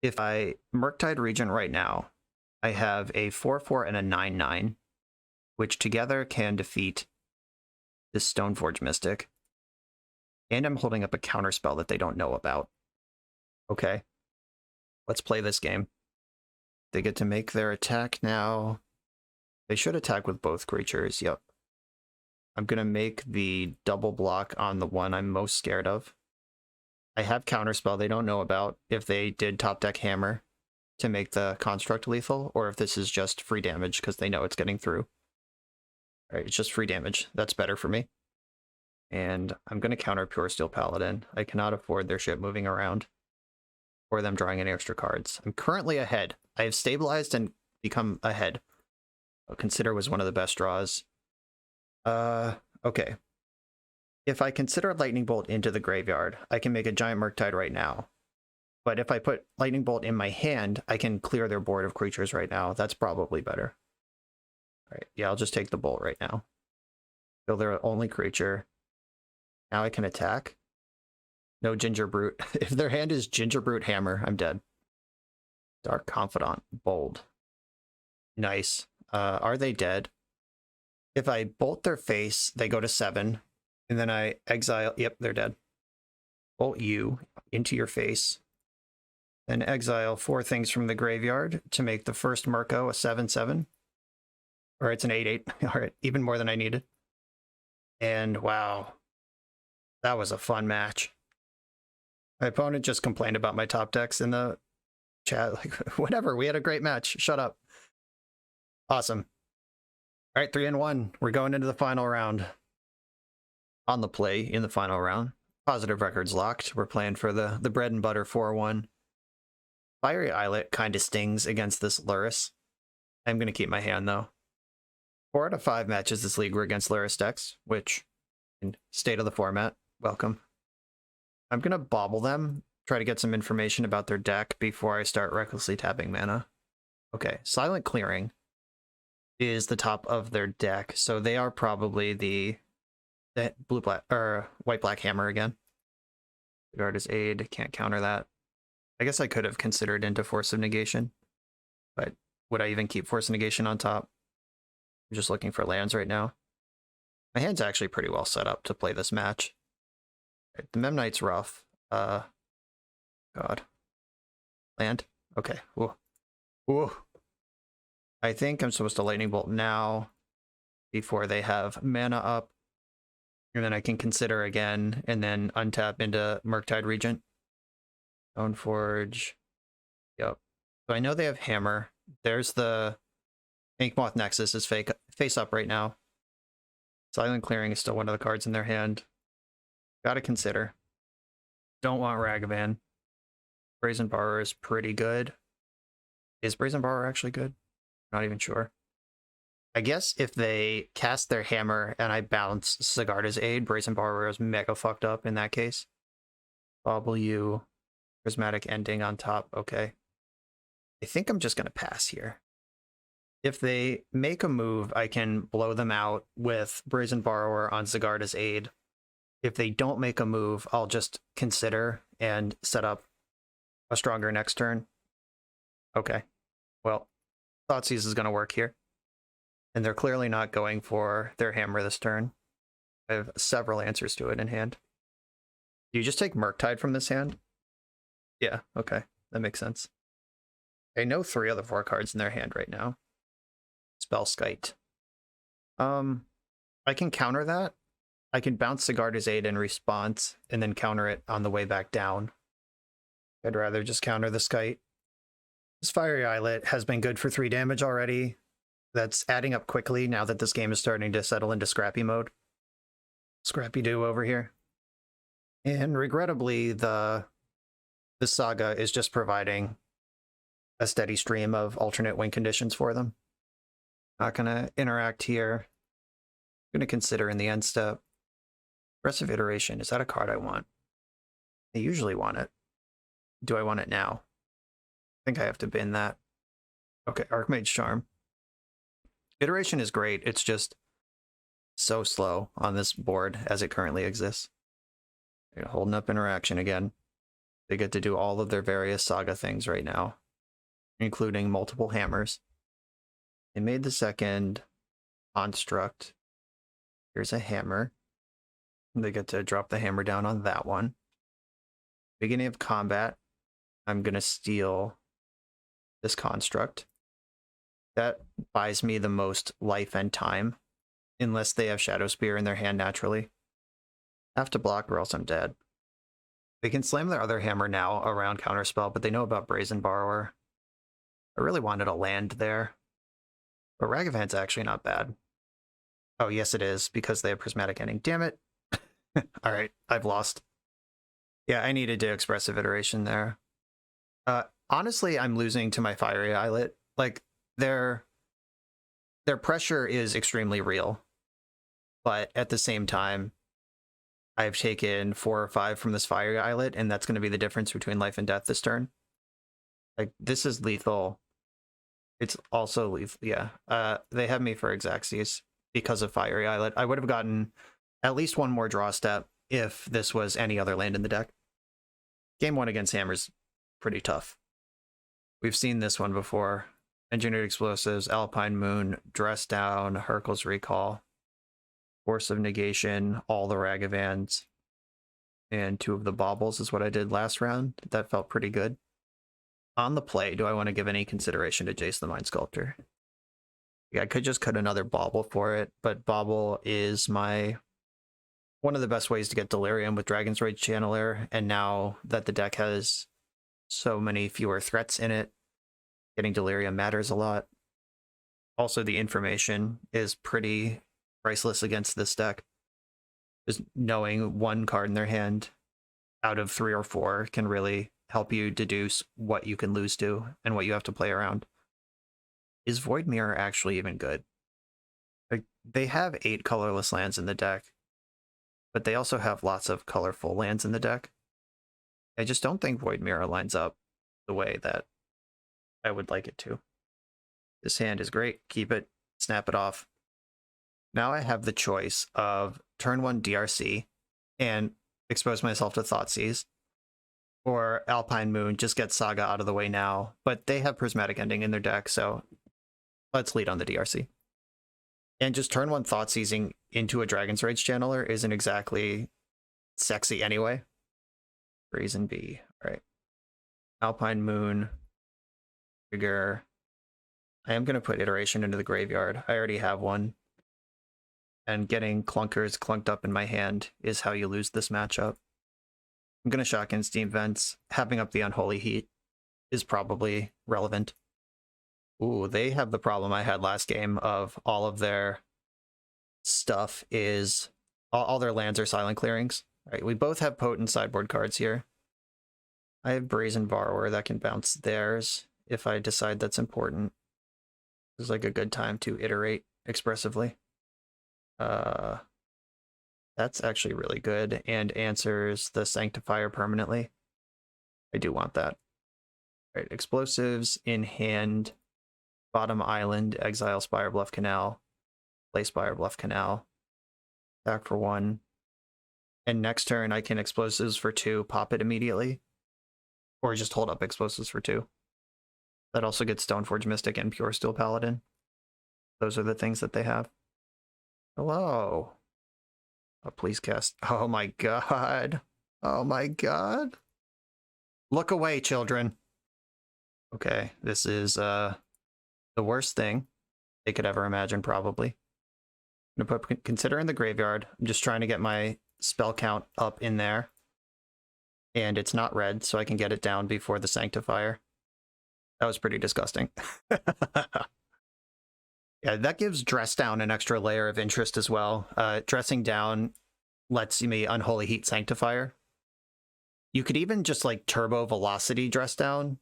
If I Murktide Regent right now, I have a 4/4 and a 9/9, which together can defeat this Stoneforge Mystic. And I'm holding up a counterspell that they don't know about. Okay. Let's play this game. They get to make their attack now. They should attack with both creatures, yep. I'm going to make the double block on the one I'm most scared of. I have counterspell they don't know about if they did top deck hammer to make the construct lethal, or if this is just free damage because they know it's getting through. Alright, it's just free damage. That's better for me. And I'm going to counter Pure Steel Paladin. I cannot afford their ship moving around or them drawing any extra cards. I'm currently ahead. I have stabilized and become ahead. Consider was one of the best draws. Okay. If I consider Lightning Bolt into the graveyard, I can make a giant Murktide right now. But if I put Lightning Bolt in my hand, I can clear their board of creatures right now. That's probably better. All right, yeah, I'll just take the Bolt right now. Kill their only creature. Now I can attack. No Ginger Brute. If their hand is Ginger Brute Hammer, I'm dead. Dark Confidant. Bold. Nice. Are they dead? If I bolt their face, they go to 7. And then I exile... Yep, they're dead. Bolt you into your face. Then exile 4 things from the graveyard to make the first Murko a 7/7. Or it's an 8/8. All right, even more than I needed. And wow, that was a fun match. My opponent just complained about my top decks in the chat. Like, whatever, we had a great match. Shut up. Awesome. All right, 3-1. We're going into the final round. On the play in the final round. Positive records locked. We're playing for the bread and butter 4-1. Fiery Islet kind of stings against this Lurrus. I'm going to keep my hand, though. 4 out of 5 matches this league were against Lurrus decks, which, in state of the format, welcome. I'm going to bobble them, try to get some information about their deck before I start recklessly tapping mana. Okay, Silent Clearing is the top of their deck, so they are probably the blue-black, or white-black hammer again. Guard's Aid, can't counter that. I guess I could have considered into Force of Negation, but would I even keep Force of Negation on top? I'm just looking for lands right now. My hand's actually pretty well set up to play this match. Right, the Mem Knight's rough. God. Land? Okay. Ooh. Ooh. I think I'm supposed to Lightning Bolt now before they have mana up. And then I can consider again and then untap into Murktide Regent. Stoneforge. Yep. So I know they have Hammer. There's the Inkmoth Nexus is face up right now. Silent Clearing is still one of the cards in their hand. Gotta consider. Don't want Ragavan. Brazen Borrower is pretty good. Is Brazen Borrower actually good? Not even sure. I guess if they cast their Hammer and I bounce Sigarda's Aid, Brazen Borrower is mega fucked up in that case. Bobble you. Prismatic Ending on top. Okay. I think I'm just going to pass here. If they make a move, I can blow them out with Brazen Borrower on Sigarda's Aid. If they don't make a move, I'll just consider and set up a stronger next turn. Okay. Well, Thoughtseize is going to work here. And they're clearly not going for their Hammer this turn. I have several answers to it in hand. Do you just take Murktide from this hand? Yeah, okay. That makes sense. I know 3 of the 4 cards in their hand right now. Spellskite. I can counter that. I can bounce Sigarda's Aid in response and then counter it on the way back down. I'd rather just counter the Skite. This Fiery Islet has been good for 3 damage already. That's adding up quickly now that this game is starting to settle into Scrappy mode. Scrappy-Doo over here. And regrettably, this Saga is just providing a steady stream of alternate win conditions for them. Not going to interact here. I'm going to consider in the end step. Aggressive Iteration, is that a card I want? I usually want it. Do I want it now? I think I have to bin that. Okay, Archmage's Charm. Iteration is great, it's just so slow on this board as it currently exists. They're holding up interaction again. They get to do all of their various Saga things right now, including multiple hammers. They made the second construct. Here's a hammer. They get to drop the hammer down on that one. Beginning of combat, I'm going to steal this construct. That buys me the most life and time, unless they have Shadow Spear in their hand naturally. I have to block or else I'm dead. They can slam their other hammer now around Counterspell, but they know about Brazen Borrower. I really wanted a land there. But Ragavan's actually not bad. Oh, yes it is, because they have Prismatic Ending. Damn it. Alright, I've lost. Yeah, I needed to Expressive Iteration there. Honestly, I'm losing to my Fiery Islet. Like, their pressure is extremely real. But at the same time, I've taken 4 or 5 from this fire islet, and that's going to be the difference between life and death this turn. Like, this is lethal. It's also lethal, yeah. They have me for Xaxes because of Fiery Islet. I would have gotten at least one more draw step if this was any other land in the deck. Game 1 against Hammer's pretty tough. We've seen this one before. Engineered Explosives, Alpine Moon, Dress Down, Hurkyl's Recall, Force of Negation, all the Ragavans, and 2 of the Baubles is what I did last round. That felt pretty good. On the play, do I want to give any consideration to Jace the Mind Sculptor? Yeah, I could just cut another Bauble for it, but Bauble is one of the best ways to get Delirium with Dragon's Rage Channeler, and now that the deck has so many fewer threats in it, getting Delirium matters a lot. Also, the information is pretty priceless against this deck. Just knowing one card in their hand out of 3 or 4 can really help you deduce what you can lose to and what you have to play around. Is Void Mirror actually even good? Like, they have 8 colorless lands in the deck, but they also have lots of colorful lands in the deck. I just don't think Void Mirror lines up the way that I would like it to. This hand is great. Keep it. Snap it off. Now I have the choice of turn 1 DRC and expose myself to Thoughtseize, or Alpine Moon, just get Saga out of the way now. But they have Prismatic Ending in their deck, so let's lead on the DRC. And just turn 1 Thoughtseizing into a Dragon's Rage Channeler isn't exactly sexy anyway. Reason B. All right. Alpine Moon. Trigger. I am going to put Iteration into the graveyard. I already have one. And getting clunkers clunked up in my hand is how you lose this matchup. I'm going to shotgun Steam Vents. Having up the Unholy Heat is probably relevant. Ooh, they have the problem I had last game of all of their stuff is... all their lands are silent clearings. Right, we both have potent sideboard cards here. I have Brazen Borrower that can bounce theirs if I decide that's important. This is like a good time to iterate expressively. That's actually really good and answers the Sanctifier permanently. I do want that. All right, explosives in hand. Bottom island, exile Spire Bluff Canal. Play Spire Bluff Canal. Back for 1. And next turn I can explosives for 2, pop it immediately. Or just hold up explosives for 2. That also gets Stoneforge Mystic and Pure Steel Paladin. Those are the things that they have. Hello. Oh, please cast. Oh my god. Oh my god. Look away, children. Okay, this is the worst thing they could ever imagine, probably. I'm going to put Consider in the graveyard. I'm just trying to get my spell count up in there. And it's not red, so I can get it down before the Sanctifier. That was pretty disgusting. Yeah, that gives Dress Down an extra layer of interest as well. Dressing Down lets me Unholy Heat Sanctifier. You could even just like Turbo Velocity Dress Down.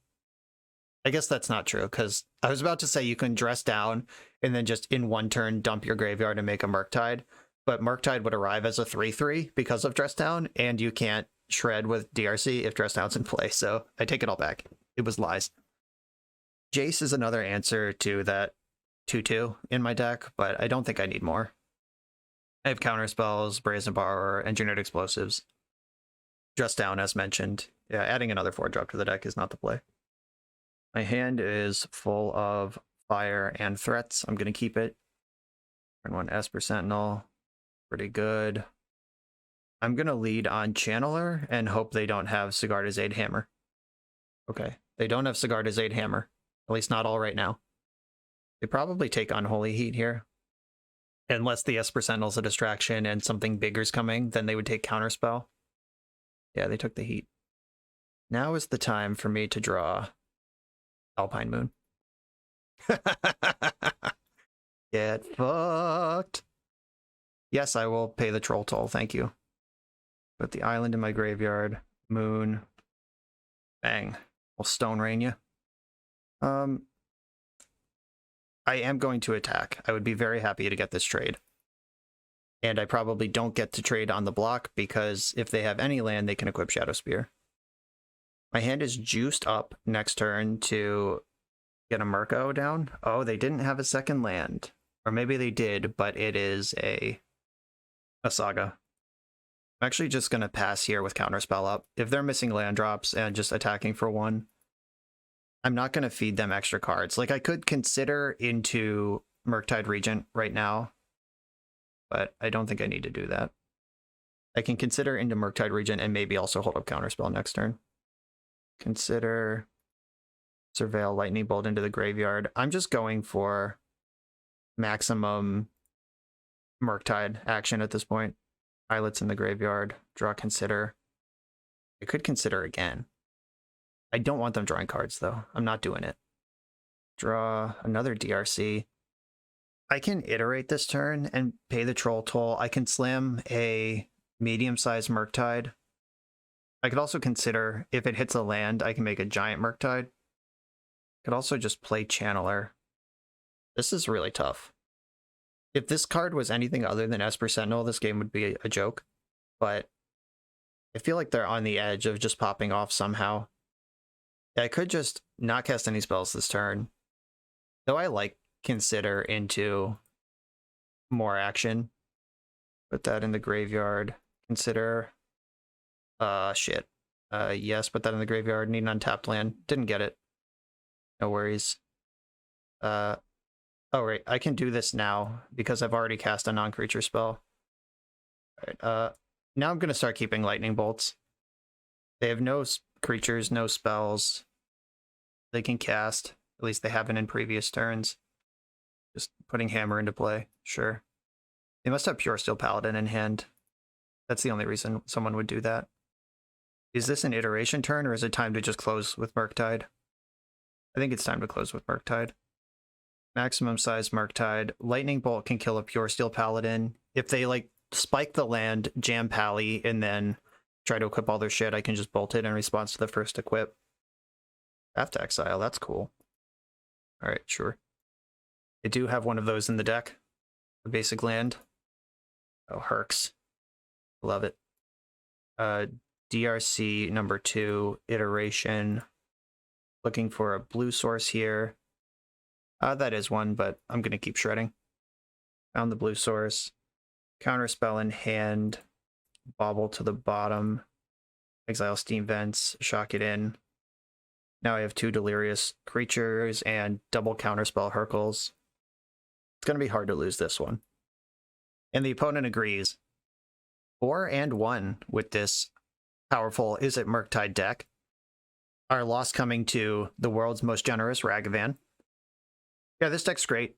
I guess that's not true, because I was about to say you can Dress Down and then just in one turn dump your graveyard and make a Murktide. But Murktide would arrive as a 3/3 because of Dress Down, and you can't shred with DRC if Dress Down's in play, so I take it all back. It was lies. Jace is another answer to that 2/2 in my deck, but I don't think I need more. I have Counterspells, Brazen Borrower, Engineered Explosives. Dress Down, as mentioned. Yeah, adding another 4-drop to the deck is not the play. My hand is full of fire and threats. I'm going to keep it. Turn 1 Esper Sentinel. Pretty good. I'm going to lead on Channeler and hope they don't have Sigarda's Aid Hammer. Okay, they don't have Sigarda's Aid Hammer. At least not all right now. They probably take Unholy Heat here. Unless the Esper Sentinel's a distraction and something bigger's coming, then they would take Counterspell. Yeah, they took the Heat. Now is the time for me to draw Alpine Moon. Get fucked. Yes, I will pay the troll toll, thank you. Put the island in my graveyard. Moon. Bang. I'll Stone Rain you. I am going to attack. I would be very happy to get this trade. And I probably don't get to trade on the block because if they have any land, they can equip Shadow Spear. My hand is juiced up next turn to get a Murko down. Oh, they didn't have a second land. Or maybe they did, but it is a Saga. I'm actually just going to pass here with Counterspell up. If they're missing land drops and just attacking for one, I'm not going to feed them extra cards. Like, I could consider into Murktide Regent right now, but I don't think I need to do that. I can consider into Murktide Regent and maybe also hold up Counterspell next turn. Consider Surveil Lightning Bolt into the graveyard. I'm just going for maximum Murktide action at this point. Islets in the graveyard. Draw Consider. I could consider again. I don't want them drawing cards, though. I'm not doing it. Draw another DRC. I can iterate this turn and pay the Troll Toll. I can slam a medium-sized Murktide. I could also consider, if it hits a land, I can make a giant Murktide. Could also just play Channeler. This is really tough. If this card was anything other than Esper Sentinel, this game would be a joke. But I feel like they're on the edge of just popping off somehow. I could just not cast any spells this turn. Though I like Consider into more action. Put that in the graveyard. Consider. Shit. Yes, put that in the graveyard. Need an untapped land. Didn't get it. No worries. Oh, right. I can do this now because I've already cast a non-creature spell. Alright, now I'm going to start keeping lightning bolts. They have no creatures, no spells. They can cast. At least they haven't in previous turns. Just putting hammer into play. Sure. They must have Pure Steel Paladin in hand. That's the only reason someone would do that. Is this an iteration turn, or is it time to just close with Murktide? I think it's time to close with Murktide. Maximum size Murktide. Lightning Bolt can kill a Pure Steel Paladin. If they, like, spike the land, jam Pally, and then try to equip all their shit, I can just bolt it in response to the first equip. Have to exile, that's cool. Alright, sure. I do have one of those in the deck. A basic land. Oh, Herx. Love it. DRC number 2, iteration. Looking for a blue source here. That is one, but I'm going to keep shredding. Found the blue source. Counterspell in hand. Bobble to the bottom. Exile Steam Vents. Shock it in. Now I have 2 Delirious creatures and double Counterspell Hercles. It's going to be hard to lose this one. And the opponent agrees. 4 and 1 with this powerful Izzet Murktide deck. Our loss coming to the world's most generous Ragavan. Yeah, this deck's great.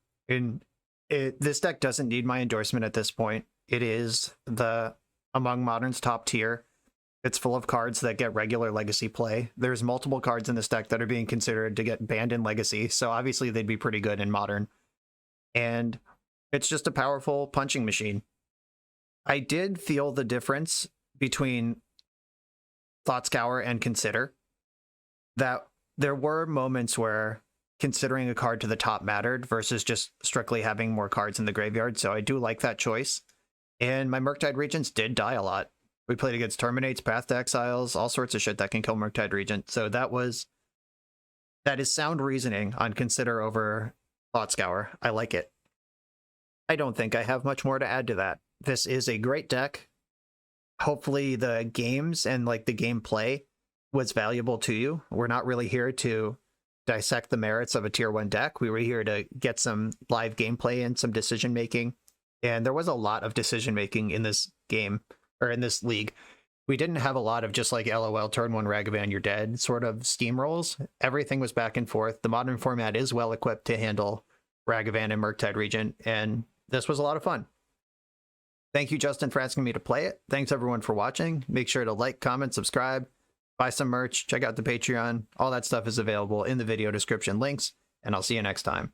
This deck doesn't need my endorsement at this point. It is among Modern's top tier. It's full of cards that get regular Legacy play. There's multiple cards in this deck that are being considered to get banned in Legacy, so obviously they'd be pretty good in Modern. And it's just a powerful punching machine. I did feel the difference between Thought Scour and Consider. That there were moments where considering a card to the top mattered versus just strictly having more cards in the graveyard, so I do like that choice. And my Murktide Regents did die a lot. We played against Terminates, Path to Exiles, all sorts of shit that can kill Murktide Regent, so that is sound reasoning on Consider over Thought Scour. I like it. I don't think I have much more to add to that. This is a great deck. Hopefully the games and like the gameplay was valuable to you. We're not really here to dissect the merits of a tier 1 deck. We were here to get some live gameplay and some decision making. And there was a lot of decision making in this game, or in this league. We didn't have a lot of just like LOL turn 1 Ragavan, you're dead sort of steamrolls. Everything was back and forth. The Modern format is well equipped to handle Ragavan and Murktide Regent, and this was a lot of fun. Thank you, Justin, for asking me to play it. Thanks everyone for watching. Make sure to like, comment, subscribe, buy some merch, check out the Patreon. All that stuff is available in the video description links, and I'll see you next time.